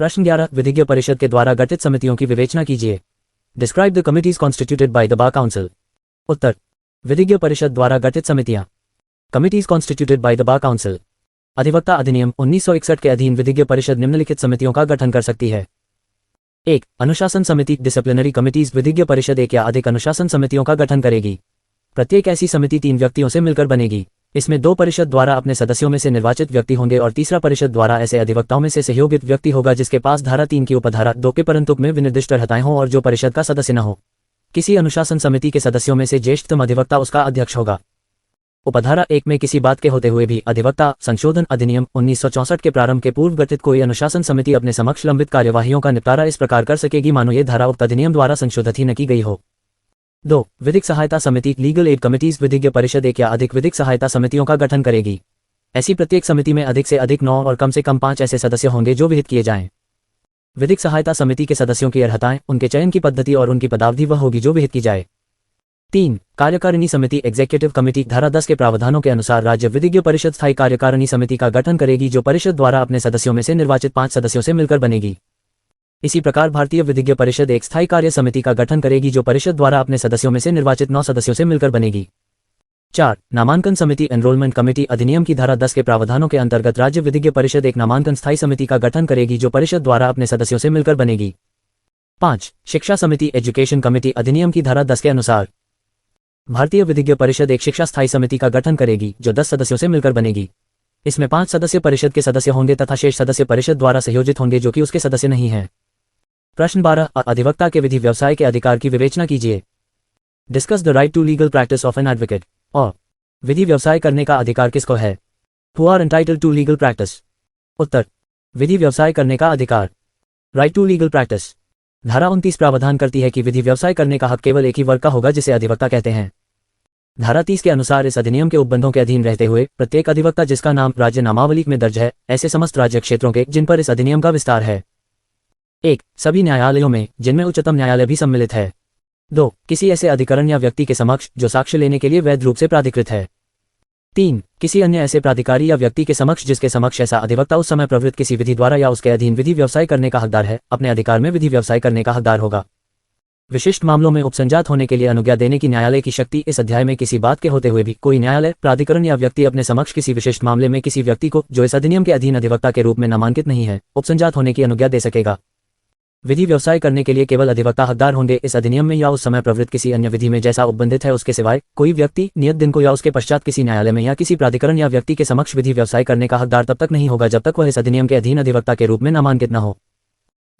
प्रश्न 11 विधिज्ञ परिषद के द्वारा गठित समितियों की विवेचना कीजिए। Describe the committees constituted by the bar council. उत्तर, विधिज्ञ परिषद द्वारा गठित समितियां। Committees constituted by the bar council. अधिवक्ता अधिनियम 1961 के अधीन विधिज्ञ परिषद निम्नलिखित समितियों का गठन कर सकती है। 1. अनुशासन समिति डिसिप्लिनरी कमिटीज। विधिज्ञ परिषद एक या अधिक अनुशासन समितियों का गठन करेगी। प्रत्येक ऐसी समिति 3 व्यक्तियों से मिलकर बनेगी। इसमें 2 परिषद द्वारा अपने सदस्यों में से निर्वाचित व्यक्ति होंगे और तीसरा परिषद द्वारा ऐसे अधिवक्ताओं में से सहयोगित व्यक्ति होगा जिसके पास धारा 3 की उपधारा 2 के परंतुक में विनिर्दिष्ट अर्हताएं हों और जो परिषद का सदस्य न हो। किसी अनुशासन समिति के सदस्यों में से ज्येष्ठतम अधिवक्ता उसका अध्यक्ष होगा। उपधारा 1 में किसी बात के होते हुए भी अधिवक्ता संशोधन अधिनियम 1964 के प्रारंभ के पूर्व गठित कोई अनुशासन समिति अपने समक्ष लंबित कार्यवाहियों का निपटारा इस प्रकार कर सकेगी मानो ये धारा उक्त अधिनियम द्वारा संशोधित ही न की गई हो। 2. विधिक सहायता समिति लीगल एड कमिटीज। विधिज्ञ परिषद एक या अधिक विधिक सहायता समितियों का गठन करेगी। ऐसी प्रत्येक समिति में अधिक से अधिक 9 और कम से कम 5 ऐसे सदस्य होंगे जो विहित किए जाएं। विधिक सहायता समिति के सदस्यों की अर्हताएं, उनके चयन की पद्धति और उनकी पदावधि वह होगी जो विहित की जाए। 3. कार्यकारिणी समिति एग्जीक्यूटिव कमेटी। धारा 10 के प्रावधानों के अनुसार राज्य विधिज्ञ परिषद स्थायी कार्यकारिणी समिति का गठन करेगी जो परिषद द्वारा अपने सदस्यों में से निर्वाचित 5 सदस्यों से मिलकर बनेगी। इसी प्रकार भारतीय विधिज्ञ परिषद एक स्थायी कार्य समिति का गठन करेगी जो परिषद द्वारा अपने सदस्यों में से निर्वाचित 9 सदस्यों से मिलकर बनेगी। 4. नामांकन समिति एनरोलमेंट कमेटी। अधिनियम की धारा 10 के प्रावधानों के अंतर्गत राज्य विधिज्ञ परिषद एक नामांकन स्थायी समिति का गठन करेगी जो परिषद द्वारा अपने सदस्यों से मिलकर बनेगी। 5. शिक्षा समिति एजुकेशन कमेटी। अधिनियम की धारा 10 के अनुसार भारतीय विधिज्ञ परिषद एक शिक्षा स्थायी समिति का गठन करेगी जो 10 सदस्यों से मिलकर बनेगी। इसमें 5 सदस्य परिषद के सदस्य होंगे तथा शेष सदस्य परिषद द्वारा संयोजित होंगे जो कि उसके सदस्य नहीं हैं। प्रश्न 12 अधिवक्ता के विधि व्यवसाय के अधिकार की विवेचना कीजिए। Discuss the right to legal practice of an advocate. और विधि व्यवसाय करने का अधिकार किसको है? Who are entitled to legal practice. उत्तर, विधि व्यवसाय करने का अधिकार। Right to legal practice. धारा 29 प्रावधान करती है कि विधि व्यवसाय करने का हक केवल एक ही वर्ग का होगा जिसे अधिवक्ता कहते हैं। धारा 30 के अनुसार इस अधिनियम के उपबंधों के अधीन रहते हुए प्रत्येक अधिवक्ता जिसका नाम राज्य नामावली में दर्ज है ऐसे समस्त राज्य क्षेत्रों के जिन पर इस अधिनियम का विस्तार है। 1. सभी न्यायालयों में जिनमें उच्चतम न्यायालय भी सम्मिलित है। 2. किसी ऐसे अधिकरण या व्यक्ति के समक्ष जो साक्ष्य लेने के लिए वैध रूप से प्राधिकृत है। 3. किसी अन्य ऐसे प्राधिकारी या व्यक्ति के समक्ष जिसके समक्ष ऐसा अधिवक्ता उस समय प्रवृत्त किसी विधि द्वारा या उसके अधीन विधि व्यवसाय करने का हकदार है अपने अधिकार में विधि व्यवसाय करने का हकदार होगा। विशिष्ट मामलों में उपसंजात होने के लिए अनुज्ञा देने की न्यायालय की शक्ति। इस अध्याय में किसी बात के होते हुए भी कोई न्यायालय प्राधिकरण या व्यक्ति अपने समक्ष किसी विशिष्ट मामले में किसी व्यक्ति को जो इस अधिनियम के अधीन अधिवक्ता के रूप में नामांकित नहीं है उपसंजात होने की अनुज्ञा दे सकेगा। विधि व्यवसाय करने के लिए केवल अधिवक्ता हकदार होंगे इस अधिनियम में या उस समय प्रवृत्त किसी अन्य विधि में जैसा उपबंधित है उसके सिवाय कोई व्यक्ति नियत दिन को या उसके पश्चात किसी न्यायालय में या किसी प्राधिकरण या व्यक्ति के समक्ष विधि व्यवसाय करने का हकदार तब तक नहीं होगा जब तक वह इस अधिनियम के अधीन अधिवक्ता के रूप में नामांकित न हो।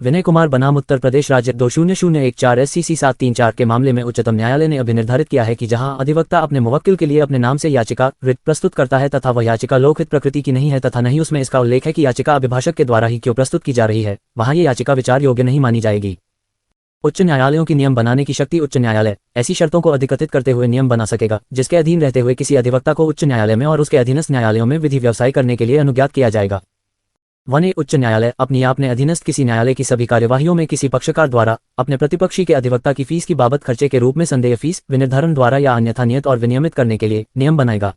विनय कुमार बनाम उत्तर प्रदेश राज्य 200114 SCC 734 के मामले में उच्चतम न्यायालय ने अभी निर्धारित किया है कि जहां अधिवक्ता अपने मुवक्किल के लिए अपने नाम से याचिका रिट प्रस्तुत करता है तथा वह याचिका लोकहित प्रकृति की नहीं है तथा नहीं उसमें इसका उल्लेख है कि याचिका अभिभाषक के द्वारा ही क्यों प्रस्तुत की जा रही है वहां ये याचिका विचार योग्य नहीं मानी जाएगी। उच्च न्यायालयों की नियम बनाने की शक्ति। उच्च न्यायालय ऐसी शर्तों को अधिकतित करते हुए नियम बना सकेगा जिसके अधीन रहते हुए किसी अधिवक्ता को उच्च न्यायालय में और उसके अधीनस्थ न्यायालयों में विधि व्यवसाय करने के लिए अनुज्ञात किया जाएगा। 1. उच्च न्यायालय अपनी आपने अधीनस्थ किसी न्यायालय की सभी कार्यवाहियों में किसी पक्षकार द्वारा अपने प्रतिपक्षी के अधिवक्ता की फीस की बाबत खर्चे के रूप में संदेय फीस विनिर्धारण द्वारा या अन्यथा नियत और विनियमित करने के लिए नियम बनाएगा।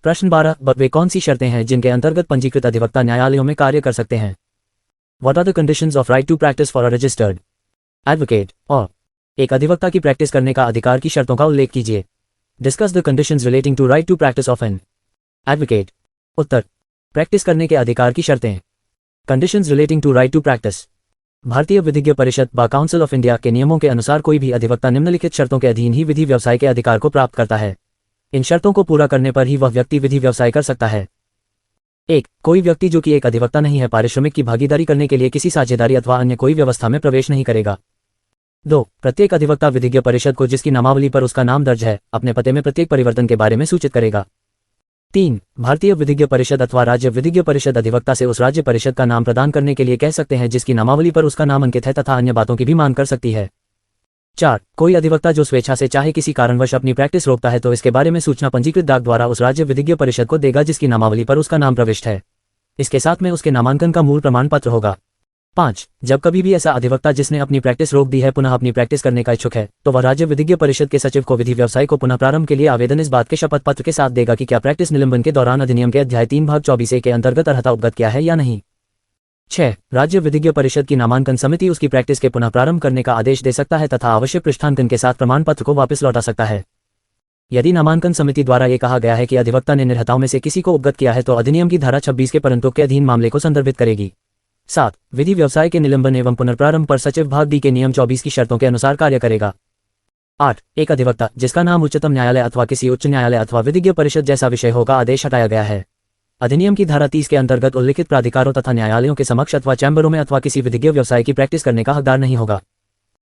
प्रश्न 12 वे कौन सी शर्तें हैं जिनके अंतर्गत पंजीकृत अधिवक्ता न्यायालयों में कार्य कर सकते हैं? What are the conditions of right to practice for a registered advocate. और एक अधिवक्ता की प्रैक्टिस करने का अधिकार की शर्तों का उल्लेख कीजिए। Discuss the conditions relating to right to practice of an advocate. उत्तर, प्रैक्टिस करने के अधिकार की शर्तें। Conditions relating to right to practice. भारतीय विधिज्ञ परिषद बार काउंसिल ऑफ इंडिया के नियमों के अनुसार कोई भी अधिवक्ता निम्नलिखित शर्तों के अधीन ही विधि व्यवसाय के अधिकार को प्राप्त करता है। इन शर्तों को पूरा करने पर ही वह व्यक्ति विधि व्यवसाय कर सकता है। 1. कोई व्यक्ति जो कि एक अधिवक्ता नहीं है पारिश्रमिक की भागीदारी करने के लिए किसी साझेदारी अथवा अन्य कोई व्यवस्था में प्रवेश नहीं करेगा। 2. प्रत्येक अधिवक्ता विधिज्ञ परिषद को जिसकी नामावली पर उसका नाम दर्ज है अपने पते में प्रत्येक परिवर्तन के बारे में सूचित करेगा। 3. भारतीय विधिज्ञ परिषद अथवा राज्य विधिज्ञ परिषद अधिवक्ता से उस राज्य परिषद का नाम प्रदान करने के लिए कह सकते हैं जिसकी नामावली पर उसका नाम अंकित है तथा अन्य बातों की भी मांग कर सकती है। 4. कोई अधिवक्ता जो स्वेच्छा से चाहे किसी कारणवश अपनी प्रैक्टिस रोकता है तो इसके बारे में सूचना पंजीकृत डाक द्वारा उस राज्य विधिज्ञ परिषद को देगा जिसकी नामावली पर उसका नाम प्रविष्ट है। इसके साथ में उसके नामांकन का मूल प्रमाण पत्र होगा। 5. जब कभी भी ऐसा अधिवक्ता जिसने अपनी प्रैक्टिस रोक दी है पुनः अपनी प्रैक्टिस करने का इच्छुक है तो वह राज्य विधिज्ञ परिषद के सचिव को विधि व्यवसाय को पुनः प्रारंभ के लिए आवेदन इस बात के शपथ पत्र के साथ देगा कि क्या प्रैक्टिस निलंबन के दौरान अधिनियम के अध्याय 3 भाग 24A के अंतर्गत अर्हता उपगत किया है या नहीं। 6. राज्य विधिज्ञ परिषद की नामांकन समिति उसकी प्रैक्टिस के पुनः प्रारंभ करने का आदेश दे सकता है तथा आवश्यक पृष्ठांकन के साथ प्रमाण पत्र को वापस लौटा सकता है। यदि नामांकन समिति द्वारा यह कहा गया है कि अधिवक्ता ने निर्हताओं में से किसी को उपगत किया है तो अधिनियम की धारा 26 के परंतु के अधीन मामले को संदर्भित करेगी। 7. विधि व्यवसाय के निलंबन एवं पुनर्प्रारंभ पर सचिव भाग डी के नियम 24 की शर्तों के अनुसार कार्य करेगा। 8. एक अधिवक्ता जिसका नाम उच्चतम न्यायालय अथवा किसी उच्च न्यायालय अथवा विधिज्ञ परिषद जैसा विषय होगा आदेश हटाया गया है। अधिनियम की धारा 30 के अंतर्गत उल्लिखित प्राधिकारों तथा न्यायालयों के समक्ष अथवा चैम्बरों में अथवा किसी विधिज्ञ व्यवसाय की प्रैक्टिस करने का हकदार नहीं होगा।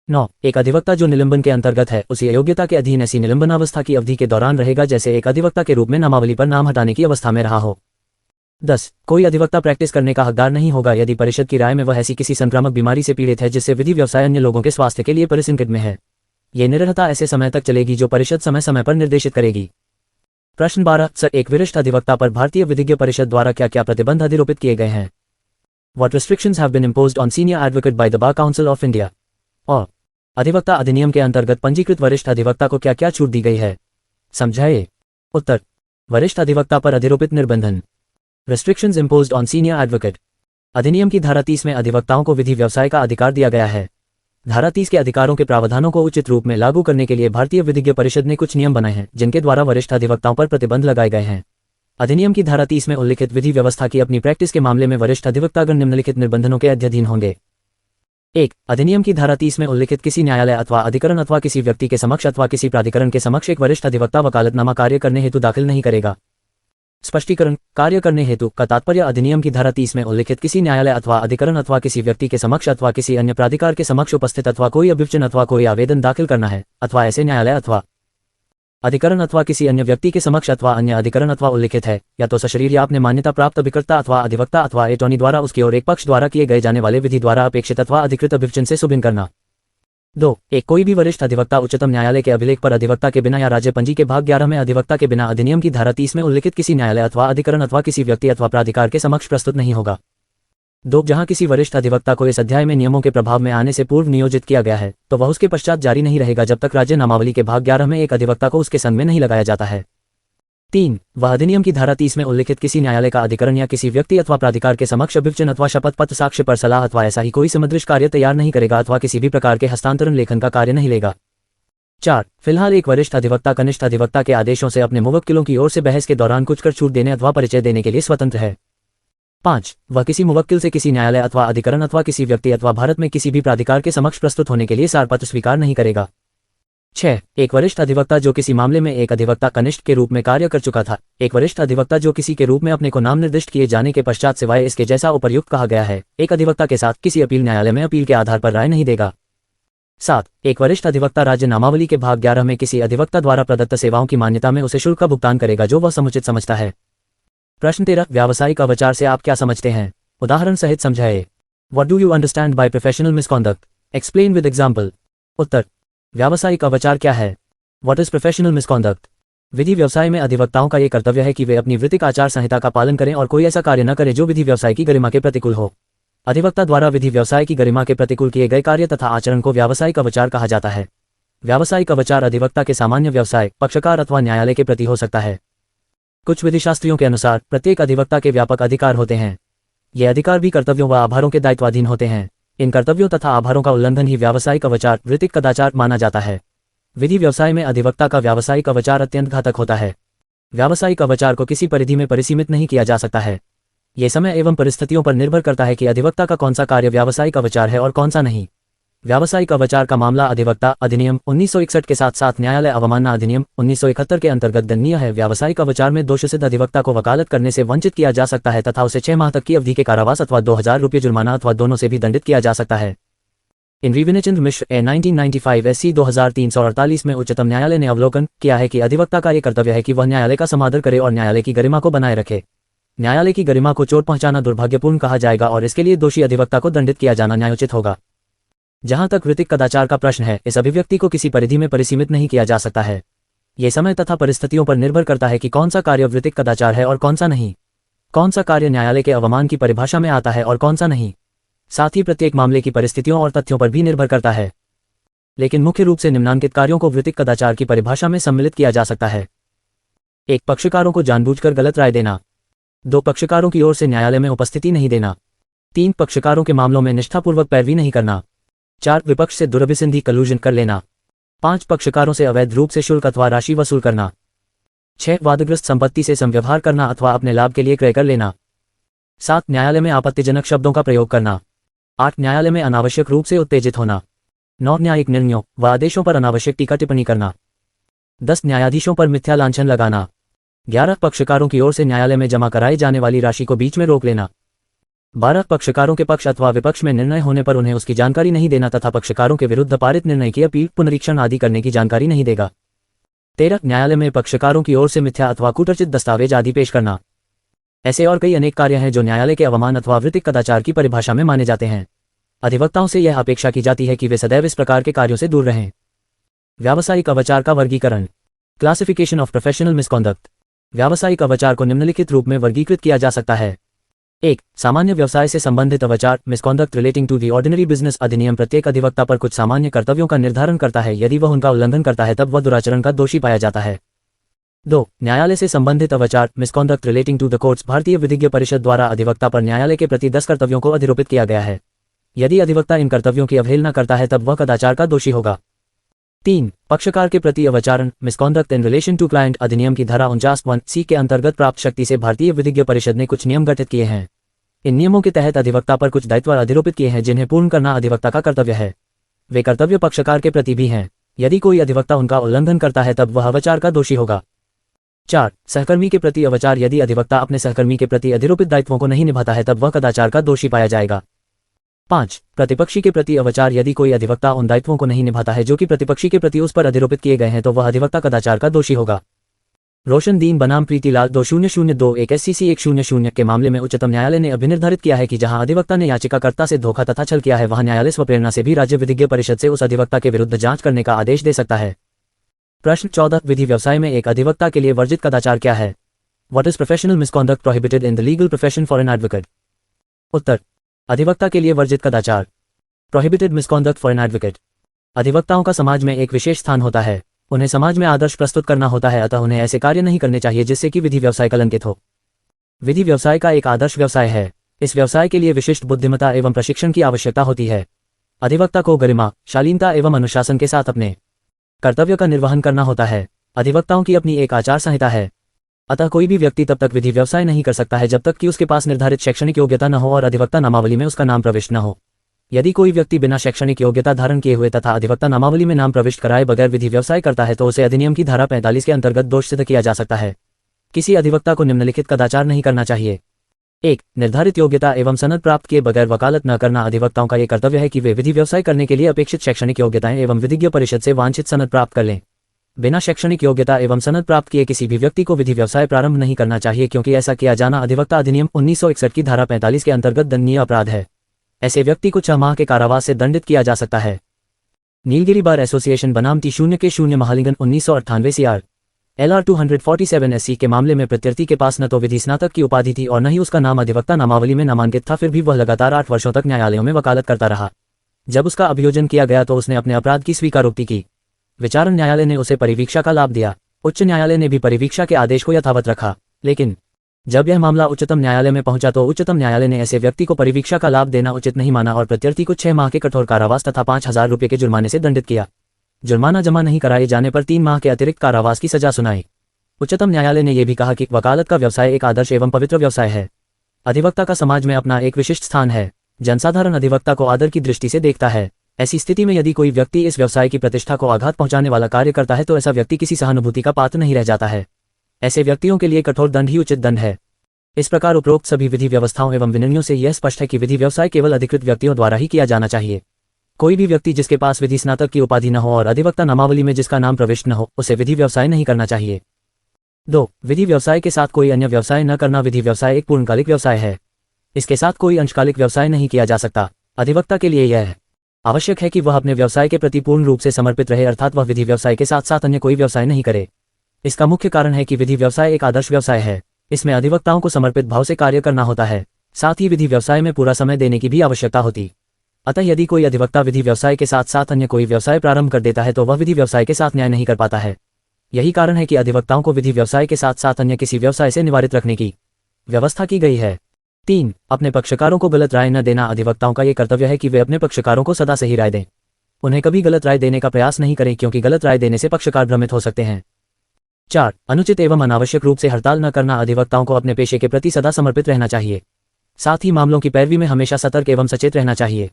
9. एक अधिवक्ता जो निलंबन के अंतर्गत है उसी अयोग्यता के अधीन ऐसी निलंबनावस्था की अवधि के दौरान रहेगा जैसे एक अधिवक्ता के रूप में नामावली पर नाम हटाने की अवस्था में रहा हो। 10. कोई अधिवक्ता प्रैक्टिस करने का हकदार नहीं होगा यदि परिषद की राय में वह ऐसी किसी संक्रामक बीमारी से पीड़ित है जिससे विधि व्यवसाय अन्य लोगों के स्वास्थ्य के लिए परिसंकट में है। ये निर्हता ऐसे समय तक चलेगी जो परिषद समय समय पर निर्देशित करेगी। प्रश्न 12. सर, एक वरिष्ठ अधिवक्ता पर भारतीय विधिज्ञ परिषद द्वारा क्या क्या प्रतिबंध अधिरोपित किए गए हैं? What restrictions have been imposed on senior advocate by the Bar Council of India? और अधिवक्ता अधिनियम के अंतर्गत पंजीकृत वरिष्ठ अधिवक्ता को क्या क्या छूट दी गई है? समझाइए। उत्तर: वरिष्ठ अधिवक्ता पर अधिरोपित निर्बंधन। Restrictions imposed on senior advocate। अधिनियम की धारा 30 में अधिवक्ताओं को विधि व्यवसाय का अधिकार दिया गया है। धारा 30 के अधिकारों के प्रावधानों को उचित रूप में लागू करने के लिए भारतीय विधिज्ञ परिषद ने कुछ नियम बनाए हैं जिनके द्वारा वरिष्ठ अधिवक्ताओं पर प्रतिबंध लगाए गए हैं। अधिनियम की धारा 30 में उल्लिखित विधि व्यवस्था की अपनी प्रैक्टिस के मामले में वरिष्ठ अधिवक्तागण निम्नलिखित निर्बंधनों के अधीन होंगे। 1. अधिनियम की धारा 30 में उल्लिखित किसी न्यायालय अथवा अधिकरण अथवा किसी व्यक्ति के समक्ष अथवा किसी प्राधिकरण के समक्ष एक वरिष्ठ अधिवक्ता वकालतनामा कार्य करने हेतु दाखिल नहीं करेगा। स्पष्टीकरण: कार्य करने हेतु का तात्पर्य अधिनियम की धारा 30 में उल्लिखित किसी न्यायालय अथवा अधिकरण अथवा किसी व्यक्ति के समक्ष अथवा किसी अन्य प्राधिकार के समक्ष उपस्थित अथवा कोई अभिवचन अथवा कोई आवेदन दाखिल करना है अथवा ऐसे न्यायालय अथवा अधिकरण अथवा किसी अन्य व्यक्ति के समक्ष अथवा अन्य अधिकरण अथवा उल्लिखित है या तो सशरीर या अपने मान्यता प्राप्त अभिकर्ता अथवा अधिवक्ता अथवा एटॉर्नी द्वारा उसकी ओर एक पक्ष द्वारा किए गए जाने वाले विधि द्वारा अपेक्षित अथवा अधिकृत अभिवचन से सुभिन्न करना। 2. एक कोई भी वरिष्ठ अधिवक्ता उच्चतम न्यायालय के अभिलेख पर अधिवक्ता के बिना या राज्य पंजी के भाग 11 में अधिवक्ता के बिना अधिनियम की धारा 30 में उल्लिखित किसी न्यायालय अथवा अधिकरण अथवा किसी व्यक्ति अथवा प्राधिकार के समक्ष प्रस्तुत नहीं होगा। 2. जहां किसी वरिष्ठ अधिवक्ता को इस अध्याय में नियमों के प्रभाव में आने से पूर्व नियोजित किया गया है तो वह उसके पश्चात जारी नहीं रहेगा जब तक राज्य नामावली के भाग 11 में एक अधिवक्ता को उसके संग में नहीं लगाया जाता है। 3. वह अधिनियम की धारा 30 में उल्लिखित किसी न्यायालय का अधिकरण या किसी व्यक्ति अथवा प्राधिकार के समक्ष अभिवचन अथवा शपथ पत्र साक्ष्य पर सलाह अथवा ऐसा ही कोई समदृश कार्य तैयार नहीं करेगा अथवा किसी भी प्रकार के हस्तांतरण लेखन का कार्य नहीं लेगा। 4. फिलहाल एक वरिष्ठ अधिवक्ता कनिष्ठ अधिवक्ता के आदेशों से अपने मुवक्किलों की ओर से बहस के दौरान कुछ कर छूट देने अथवा परिचय देने के लिए स्वतंत्र है। 5. वह किसी मुवक्किल से किसी न्यायालय अथवा अधिकरण अथवा किसी व्यक्ति अथवा भारत में किसी भी प्राधिकार के समक्ष प्रस्तुत होने के लिए सारपत्र स्वीकार नहीं करेगा। 6. एक वरिष्ठ अधिवक्ता जो किसी मामले में एक अधिवक्ता कनिष्ठ के रूप में कार्य कर चुका था, एक वरिष्ठ अधिवक्ता जो किसी के रूप में अपने को नाम निर्दिष्ट किए जाने के पश्चात सिवाय इसके जैसा उपर्युक्त कहा गया है, एक अधिवक्ता के साथ किसी अपील न्यायालय में अपील के आधार पर राय नहीं देगा। 7. एक वरिष्ठ अधिवक्ता राज्य नामावली के भाग 11 में किसी अधिवक्ता द्वारा प्रदत्त सेवाओं की मान्यता में उसे शुल्क का भुगतान करेगा जो वह समुचित समझता है। प्रश्न 13. व्यावसायिक अवचार से आप क्या समझते हैं? उदाहरण सहित समझाइए। What do you understand by professional misconduct? Explain with example. उत्तर: व्यावसायिक अवचार क्या है? What is professional misconduct? विधि व्यवसाय में अधिवक्ताओं का ये कर्तव्य है कि वे अपनी वृत्तिक आचार संहिता का पालन करें और कोई ऐसा कार्य न करें जो विधि व्यवसाय की गरिमा के प्रतिकूल हो। अधिवक्ता द्वारा विधि व्यवसाय की गरिमा के प्रतिकूल किए गए कार्य तथा आचरण को व्यावसायिक अवचार कहा जाता है। व्यावसायिक अवचार अधिवक्ता के सामान्य व्यवसाय, पक्षकार अथवा न्यायालय के प्रति हो सकता है। कुछ विधिशास्त्रियों के अनुसार प्रत्येक अधिवक्ता के व्यापक अधिकार होते हैं। ये अधिकार भी कर्तव्यों व आभारों के दायित्वाधीन होते हैं। इन कर्तव्यों तथा आभारों का उल्लंघन ही व्यावसायिक अवचार, वृत्तिक कदाचार माना जाता है। विधि व्यवसाय में अधिवक्ता का व्यावसायिक अवचार अत्यंत घातक होता है। व्यावसायिक अवचार को किसी परिधि में परिसीमित नहीं किया जा सकता है। ये समय एवं परिस्थितियों पर निर्भर करता है कि अधिवक्ता का कौन सा कार्य व्यावसायिक अवचार है और कौन सा नहीं। व्यावसायिक अवचार का मामला अधिवक्ता अधिनियम 1961 के साथ साथ न्यायालय अवमानना अधिनियम 1971 के अंतर्गत दंडनीय है। व्यावसायिक अवचार में दोषसिद्ध अधिवक्ता को वकालत करने से वंचित किया जा सकता है तथा उसे 6 माह तक की अवधि के कारावास अथवा 2000 रुपये जुर्माना अथवा दोनों से भी दंडित किया जा सकता है। इन विवेचन मिश्र 1995 SC 2348 में उच्चतम न्यायालय ने अवलोकन किया है कि अधिवक्ता का ये कर्तव्य है कि वह न्यायालय का समादर करे और न्यायालय की गरिमा को बनाए रखे। न्यायालय की गरिमा को चोट पहुंचाना दुर्भाग्यपूर्ण कहा जाएगा और इसके लिए दोषी अधिवक्ता को दंडित किया जाना न्यायोचित होगा। जहां तक वृत्तिक कदाचार का प्रश्न है, इस अभिव्यक्ति को किसी परिधि में परिसीमित नहीं किया जा सकता है। यह समय तथा परिस्थितियों पर निर्भर करता है कि कौन सा कार्य वृत्तिक कदाचार है और कौन सा नहीं, कौन सा कार्य न्यायालय के अवमान की परिभाषा में आता है और कौन सा नहीं। साथ ही प्रत्येक मामले की परिस्थितियों और तथ्यों पर भी निर्भर करता है। लेकिन मुख्य रूप से निम्नांकित कार्यों को वृत्तिक कदाचार की परिभाषा में सम्मिलित किया जा सकता है। 1. पक्षकारों को जानबूझकर गलत राय देना। 2. पक्षकारों की ओर से न्यायालय में उपस्थिति नहीं देना। 3 पक्षकारों के मामलों में निष्ठापूर्वक पैरवी नहीं करना। 4 विपक्ष से दुरभिसंधि कलूजन कर लेना। 5 पक्षकारों से अवैध रूप से शुल्क अथवा राशि वसूल करना। 6 वादग्रस्त संपत्ति से समव्यवहार करना अथवा अपने लाभ के लिए क्रय कर लेना। 7 न्यायालय में आपत्तिजनक शब्दों का प्रयोग करना। 8 न्यायालय में अनावश्यक रूप से उत्तेजित होना। 9 न्यायिक निर्णयों व आदेशों पर अनावश्यक टीका टिप्पणी करना। 10 न्यायाधीशों पर मिथ्या लांछन लगाना। 11 पक्षकारों की ओर से न्यायालय में जमा कराई जाने वाली राशि को बीच में रोक लेना। 12 पक्षकारों के पक्ष अथवा विपक्ष में निर्णय होने पर उन्हें उसकी जानकारी नहीं देना तथा पक्षकारों के विरुद्ध पारित निर्णय की अपील पुनरीक्षण आदि करने की जानकारी नहीं देगा। 13 न्यायालय में पक्षकारों की ओर से मिथ्या अथवा कूटरचित दस्तावेज आदि पेश करना। ऐसे और कई अनेक कार्य हैं जो न्यायालय के अवमान अथवा वृत्तिक कदाचार की परिभाषा में माने जाते हैं। अधिवक्ताओं से यह अपेक्षा की जाती है कि वे सदैव इस प्रकार के कार्यों से दूर रहें। व्यावसायिक अवाचार का वर्गीकरण। Classification of professional misconduct. व्यावसायिक अवाचार को निम्नलिखित रूप में वर्गीकृत किया जा सकता है। 1. सामान्य व्यवसाय से संबंधित अवाचार misconduct relating to the ordinary business अधिनियम प्रत्येक अधिवक्ता पर कुछ सामान्य कर्तव्यों का निर्धारण करता है। यदि वह उनका उल्लंघन करता है तब वह दुराचरण का दोषी पाया जाता है। 2. न्यायालय से संबंधित अवाचार misconduct relating to the courts भारतीय विधिज्ञ परिषद द्वारा अधिवक्ता पर न्यायालय के प्रति 10 कर्तव्यों को अधिरोपित किया गया है। यदि अधिवक्ता इन कर्तव्यों की अवहेलना करता है तब वह कदाचार का दोषी होगा। 3. पक्षकार के प्रति अवाचारण misconduct in relation to client अधिनियम की धारा 49(1)(c) के अंतर्गत प्राप्त शक्ति से भारतीय विधिज्ञ परिषद ने कुछ नियम गठित किए हैं। इन नियमों के तहत अधिवक्ता पर कुछ दायित्व अधिरोपित किए हैं जिन्हें पूर्ण करना अधिवक्ता का कर्तव्य है। वे कर्तव्य पक्षकार के प्रति भी हैं। यदि कोई अधिवक्ता उनका उल्लंघन करता है तब वह अवाचार का दोषी होगा। 4. सहकर्मी के प्रति अवाचार यदि अधिवक्ता अपने सहकर्मी के प्रति अधिरोपित दायित्वों को नहीं निभाता है तब वह कदाचार का दोषी पाया जाएगा। 5. प्रतिपक्षी के प्रति अवाचार यदि कोई अधिवक्ता उन दायित्वों को नहीं निभाता है जो कि प्रतिपक्षी के प्रति उस पर अधिरोपित किए गए हैं तो वह अधिवक्ता कदाचार का दोषी होगा। रोशनदीन बनाम प्रीतिलाल 2002-1 SCC 100 के मामले में उच्चतम न्यायालय ने अभिनिर्धारित किया है कि जहां अधिवक्ता ने याचिकाकर्ता से धोखा तथा छल किया है वहां न्यायालय स्वप्रेरणा से भी राज्य विधिज्ञ परिषद से उस अधिवक्ता के विरुद्ध जांच करने का आदेश दे सकता है। प्रश्न 14 विधि व्यवसाय में एक अधिवक्ता के लिए वर्जित कदाचार क्या है? What is professional misconduct prohibited in the legal profession for an advocate? उत्तर, अधिवक्ता के लिए वर्जित कदाचार prohibited misconduct for an advocate. अधिवक्ताओं का समाज में एक विशेष स्थान होता है। उन्हें समाज में आदर्श प्रस्तुत करना होता है, अतः उन्हें ऐसे कार्य नहीं करने चाहिए जिससे कि विधि व्यवसाय कलंकित हो। विधि व्यवसाय का एक आदर्श व्यवसाय है। इस व्यवसाय के लिए विशिष्ट बुद्धिमत्ता एवं प्रशिक्षण की आवश्यकता होती है। अधिवक्ता को गरिमा, शालीनता एवं अनुशासन के साथ अपने कर्तव्य का निर्वहन करना होता है। अधिवक्ताओं की अपनी एक आचार संहिता है। अतः कोई भी व्यक्ति तब तक विधि व्यवसाय नहीं कर सकता है जब तक कि उसके पास निर्धारित शैक्षणिक योग्यता न हो और अधिवक्ता नामावली में उसका नाम प्रविष्ट न हो। यदि कोई व्यक्ति बिना शैक्षणिक योग्यता धारण किए हुए तथा अधिवक्ता नामावली में नाम प्रविष्ट कराए बगैर विधि व्यवसाय करता है तो उसे अधिनियम की धारा 45 के अंतर्गत दोष सिद्ध किया जा सकता है। किसी अधिवक्ता को निम्नलिखित कदाचार नहीं करना चाहिए। 1. निर्धारित योग्यता एवं सनद प्राप्त किए बगैर वकालत न करना। अधिवक्ताओं का ये कर्तव्य है कि वे विधि व्यवसाय करने के लिए अपेक्षित शैक्षणिक योग्यताएं एवं विधिज्ञ परिषद से वांछित सनद प्राप्त कर लें। बिना शैक्षणिक योग्यता एवं सनद प्राप्त किए किसी भी व्यक्ति को विधि व्यवसाय प्रारंभ नहीं करना चाहिए, क्योंकि ऐसा किया जाना अधिवक्ता अधिनियम 1961 की धारा 45 के अंतर्गत दंडनीय अपराध है। ऐसे व्यक्ति को 6 माह के कारावास से दंडित किया जा सकता है। नीलगिरी बार एसोसिएशन बनाम T0 महालिंगन 1998 CR LR 247 SC के मामले में प्रत्यर्थी के पास न तो विधि स्नातक की उपाधि थी और न ही उसका नाम अधिवक्ता नामावली में नामांकित था, फिर भी वह लगातार 8 वर्षों तक न्यायालयों में वकालत करता रहा। जब उसका अभियोजन किया गया तो उसने अपने अपराध की स्वीकारोक्ति की। विचारण न्यायालय ने उसे परिवीक्षा का लाभ दिया। उच्च न्यायालय ने भी परिवीक्षा के आदेश को यथावत रखा, लेकिन जब यह मामला उच्चतम न्यायालय में पहुंचा तो उच्चतम न्यायालय ने ऐसे व्यक्ति को परिवीक्षा का लाभ देना उचित नहीं माना और प्रत्यर्थी को 6 माह के कठोर कारावास तथा 5,000 रुपये के जुर्माने से दंडित किया। जुर्माना जमा नहीं कराए जाने पर 3 माह के अतिरिक्त कारावास की सजा सुनाई। उच्चतम न्यायालय ने यह भी कहा कि वकालत का व्यवसाय एक आदर्श एवं पवित्र व्यवसाय है। अधिवक्ता का समाज में अपना एक विशिष्ट स्थान है। जनसाधारण अधिवक्ता को आदर की दृष्टि से देखता है। ऐसी स्थिति में यदि कोई व्यक्ति इस व्यवसाय की प्रतिष्ठा को आघात पहुंचाने वाला कार्य करता है तो ऐसा व्यक्ति किसी सहानुभूति का पात्र नहीं रह जाता है। ऐसे व्यक्तियों के लिए कठोर दंड ही उचित दंड है। इस प्रकार उपरोक्त सभी विधि व्यवस्थाओं एवं विनिर्णयों से यह स्पष्ट है कि विधि व्यवसाय केवल अधिकृत व्यक्तियों द्वारा ही किया जाना चाहिए। कोई भी व्यक्ति जिसके पास विधि स्नातक की उपाधि न हो और अधिवक्ता नामावली में जिसका नाम प्रविष्ट न हो, उसे विधि व्यवसाय नहीं करना चाहिए। 2. विधि व्यवसाय के साथ कोई अन्य व्यवसाय न करना। विधि व्यवसाय एक पूर्णकालिक व्यवसाय है। इसके साथ कोई अंशकालिक व्यवसाय नहीं किया जा सकता। अधिवक्ता के लिए यह आवश्यक है कि वह अपने व्यवसाय के प्रति पूर्ण रूप से समर्पित रहे, अर्थात वह विधि व्यवसाय के साथ साथ अन्य कोई व्यवसाय नहीं करे। इसका मुख्य कारण है कि विधि व्यवसाय एक आदर्श व्यवसाय है। इसमें अधिवक्ताओं को समर्पित भाव से कार्य करना होता है, साथ ही विधि व्यवसाय में पूरा समय देने की भी आवश्यकता होती। अतः यदि कोई अधिवक्ता विधि व्यवसाय के साथ साथ अन्य कोई व्यवसाय प्रारंभ कर देता है तो वह विधि व्यवसाय के साथ न्याय नहीं कर पाता है। यही कारण है कि अधिवक्ताओं को विधि व्यवसाय के साथ साथ अन्य किसी व्यवसाय से निवारित रखने की व्यवस्था की गई है। 3. अपने पक्षकारों को गलत राय न देना। अधिवक्ताओं का ये कर्तव्य है कि वे अपने पक्षकारों को सदा सही राय दें। उन्हें कभी गलत राय देने का प्रयास नहीं करें, क्योंकि गलत राय देने से पक्षकार भ्रमित हो सकते हैं। 4. अनुचित एवं अनावश्यक रूप से हड़ताल न करना। अधिवक्ताओं को अपने पेशे के प्रति सदा समर्पित रहना चाहिए। साथ ही मामलों की पैरवी में हमेशा सतर्क एवं सचेत रहना चाहिए।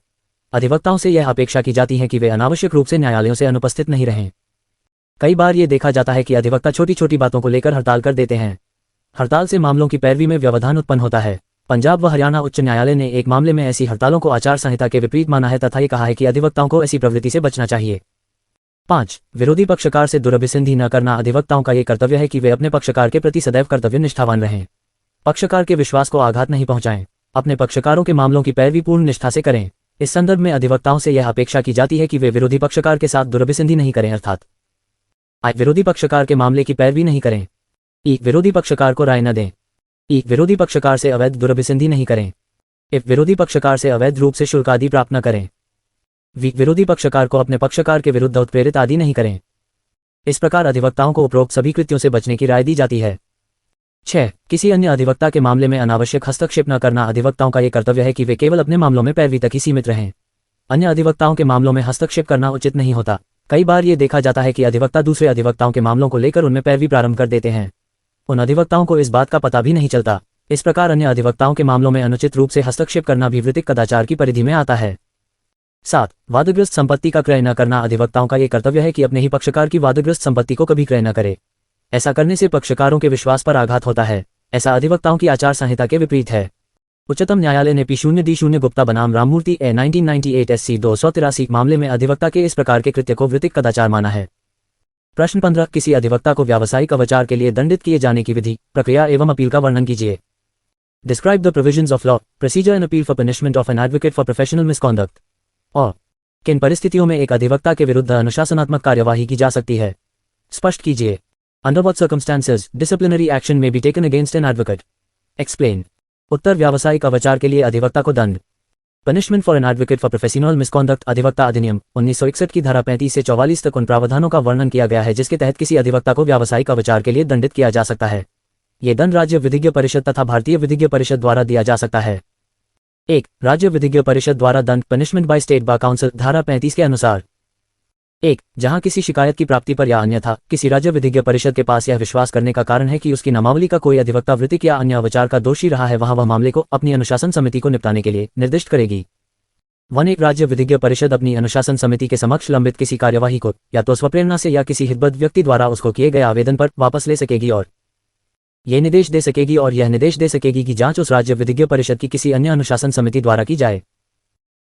अधिवक्ताओं से यह अपेक्षा की जाती है कि वे अनावश्यक रूप से न्यायालयों से अनुपस्थित नहीं रहें। कई बार ये देखा जाता है कि अधिवक्ता छोटी छोटी बातों को लेकर हड़ताल कर देते हैं। हड़ताल से मामलों की पैरवी में व्यवधान उत्पन्न होता है। पंजाब व हरियाणा उच्च न्यायालय ने एक मामले में ऐसी हड़तालों को आचार संहिता के विपरीत माना है तथा ये कहा है कि अधिवक्ताओं को ऐसी प्रवृत्ति से बचना चाहिए। 5. विरोधी पक्षकार से दुरभिसंधि न करना। अधिवक्ताओं का ये कर्तव्य है कि वे अपने पक्षकार के प्रति सदैव कर्तव्य निष्ठावान रहें। पक्षकार के विश्वास को आघात नहीं पहुंचाएं। अपने पक्षकारों के मामलों की पैरवी पूर्ण निष्ठा से करें। इस संदर्भ में अधिवक्ताओं से यह अपेक्षा की जाती है कि वे विरोधी पक्षकार के साथ दुरभिसंधि नहीं करें, अर्थात विरोधी पक्षकार के मामले की पैरवी नहीं करें। विरोधी पक्षकार को राय न दें। विरोधी पक्षकार से अवैध दुरभिसंधि नहीं करें। विरोधी पक्षकार से अवैध रूप से शुल्क आदि प्राप्त न करें। विरोधी पक्षकार को अपने पक्षकार के विरुद्ध उत्प्रेरित आदि नहीं करें। इस प्रकार अधिवक्ताओं को उपरोक्त सभी कृत्यों से बचने की राय दी जाती है। 6. किसी अन्य अधिवक्ता के मामले में अनावश्यक हस्तक्षेप न करना। अधिवक्ताओं का ये कर्तव्य है कि वे केवल अपने मामलों में पैरवी तक ही सीमित रहें। अन्य अधिवक्ताओं के मामलों में हस्तक्षेप करना उचित नहीं होता। कई बार ये देखा जाता है कि अधिवक्ता दूसरे अधिवक्ताओं के मामलों को लेकर उनमें पैरवी प्रारंभ कर देते हैं। उन अधिवक्ताओं को इस बात का पता भी नहीं चलता। इस प्रकार अन्य अधिवक्ताओं के मामलों में अनुचित रूप से हस्तक्षेप करना भी वृत्तिक कदाचार की परिधि में आता है। 7. वादग्रस्त संपत्ति का क्रय न करना। अधिवक्ताओं का ये कर्तव्य है कि अपने ही पक्षकार की वादग्रस्त संपत्ति को कभी क्रय न करे। ऐसा करने से पक्षकारों के विश्वास पर आघात होता है। ऐसा अधिवक्ताओं की आचार संहिता के विपरीत है। उच्चतम न्यायालय ने P0D0 गुप्ता बनाम राममूर्ति ए 1998 SC 283 मामले में अधिवक्ता के इस प्रकार के कृत्य को वृत्तिक कदाचार माना है। प्रश्न 15. किसी अधिवक्ता को व्यावसायिक अवाचार के लिए दंडित किए जाने की विधि, प्रक्रिया एवं अपील का वर्णन कीजिए। Describe the provisions of law, procedure and appeal for punishment of an advocate for professional misconduct. और किन परिस्थितियों में एक अधिवक्ता के विरुद्ध अनुशासनात्मक कार्यवाही की जा सकती है, स्पष्ट कीजिए। Under what circumstances disciplinary action may be taken against an advocate, explain. उत्तर, व्यावसायिक अवाचार के लिए अधिवक्ता को दंड। Punishment for an advocate for professional misconduct. अधिवक्ता अधिनियम 1961 की धारा 35 से 44 तक उन प्रावधानों का वर्णन किया गया है जिसके तहत किसी अधिवक्ता को व्यावसायिक अवाचार के लिए दंडित किया जा सकता है। ये दंड राज्य विधिज्ञ परिषद तथा भारतीय विधिज्ञ परिषद द्वारा दिया जा सकता है। 1. राज्य विधिज्ञ परिषद द्वारा दंड, punishment by state bar Council, धारा 35 के अनुसार। 1. जहां किसी शिकायत की प्राप्ति पर या अन्यथा किसी राज्य विधिज्ञ परिषद के पास यह विश्वास करने का कारण है कि उसकी नामावली का कोई अधिवक्ता वृत्तिक या अन्य अवाचार का दोषी रहा है, वहां वह मामले को अपनी अनुशासन समिति को निपटाने के लिए निर्दिष्ट करेगी। 1. राज्य विधिज्ञ परिषद अपनी अनुशासन समिति के समक्ष लंबित किसी कार्यवाही को या तो स्वप्रेरणा से या किसी हितबद्ध व्यक्ति द्वारा उसको किए गए आवेदन पर वापस ले सकेगी और यह निर्देश दे सकेगी कि जांच उस राज्य विधिज्ञ परिषद की किसी अन्य अनुशासन समिति द्वारा की जाए।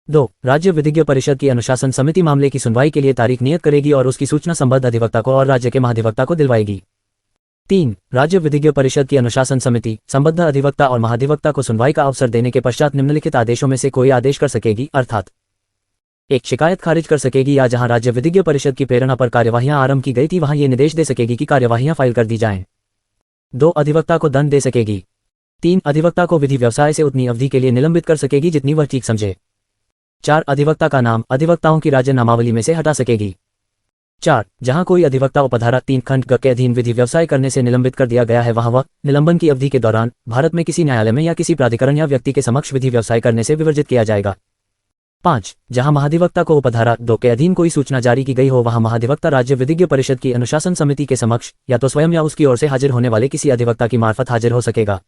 2. राज्य विधिज्ञ परिषद की अनुशासन समिति मामले की सुनवाई के लिए तारीख नियत करेगी और उसकी सूचना संबद्ध अधिवक्ता को और राज्य के महाधिवक्ता को दिलवाएगी। 3. राज्य विधिज्ञ परिषद की अनुशासन समिति संबद्ध अधिवक्ता और महाधिवक्ता को सुनवाई का अवसर देने के पश्चात निम्नलिखित आदेशों में से कोई आदेश कर सकेगी, अर्थात 1. शिकायत खारिज कर सकेगी या जहां राज्य विधिज्ञ परिषद की प्रेरणा पर कार्यवाहियां आरंभ की गई थी वहां ये निर्देश दे सकेगी कि कार्यवाहियां फाइल कर दी जाएं। 2. अधिवक्ता को दंड दे सकेगी। 3. अधिवक्ता को विधि व्यवसाय से उतनी अवधि के लिए निलंबित कर सकेगी जितनी वह ठीक समझे। 4. अधिवक्ता का नाम अधिवक्ताओं की राज्य नामावली में से हटा सकेगी। 4. जहां कोई अधिवक्ता उपधारा 3 खंड ग के अधीन विधि व्यवसाय करने से निलंबित कर दिया गया है वहां वह निलंबन की अवधि के दौरान भारत में किसी न्यायालय में या किसी प्राधिकरण या व्यक्ति के समक्ष विधि व्यवसाय करने से विवर्जित किया जाएगा। 5. जहां महाधिवक्ता को उपधारा 2 के अधीन कोई सूचना जारी की गई हो वहां महाधिवक्ता राज्य विधिज्ञ परिषद की अनुशासन समिति के समक्ष या तो स्वयं या उसकी ओर से हाजिर होने वाले किसी अधिवक्ता की मार्फत हाजिर हो सकेगा।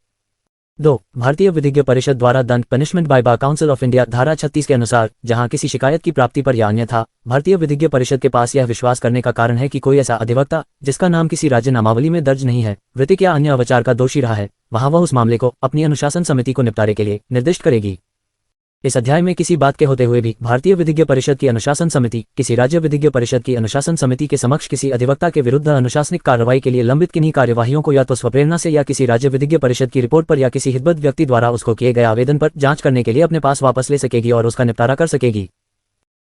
2. भारतीय विधिज्ञ परिषद द्वारा दंड, punishment by Bar council of India, धारा 36 के अनुसार जहां किसी शिकायत की प्राप्ति पर या अन्यथा भारतीय विधिज्ञ परिषद के पास यह विश्वास करने का कारण है कि कोई ऐसा अधिवक्ता जिसका नाम किसी राज्य नामावली में दर्ज नहीं है वृत्तिक या अन्य अवाचार का दोषी रहा है, वहां वह उस मामले को अपनी अनुशासन समिति को निपटारे के लिए निर्दिष्ट करेगी। इस अध्याय में किसी बात के होते हुए भी भारतीय विधिज्ञ परिषद की अनुशासन समिति किसी राज्य विधिज्ञ परिषद की अनुशासन समिति के समक्ष किसी अधिवक्ता के विरुद्ध अनुशासनिक कार्रवाई के लिए लंबित किन्हीं कार्यवाहियों को या तो स्वप्रेरणा से या किसी राज्य विधिज्ञ परिषद की रिपोर्ट पर या किसी हितबद्ध व्यक्ति द्वारा उसको किए गए आवेदन पर जांच करने के लिए अपने पास वापस ले सकेगी और उसका निपटारा कर सकेगी।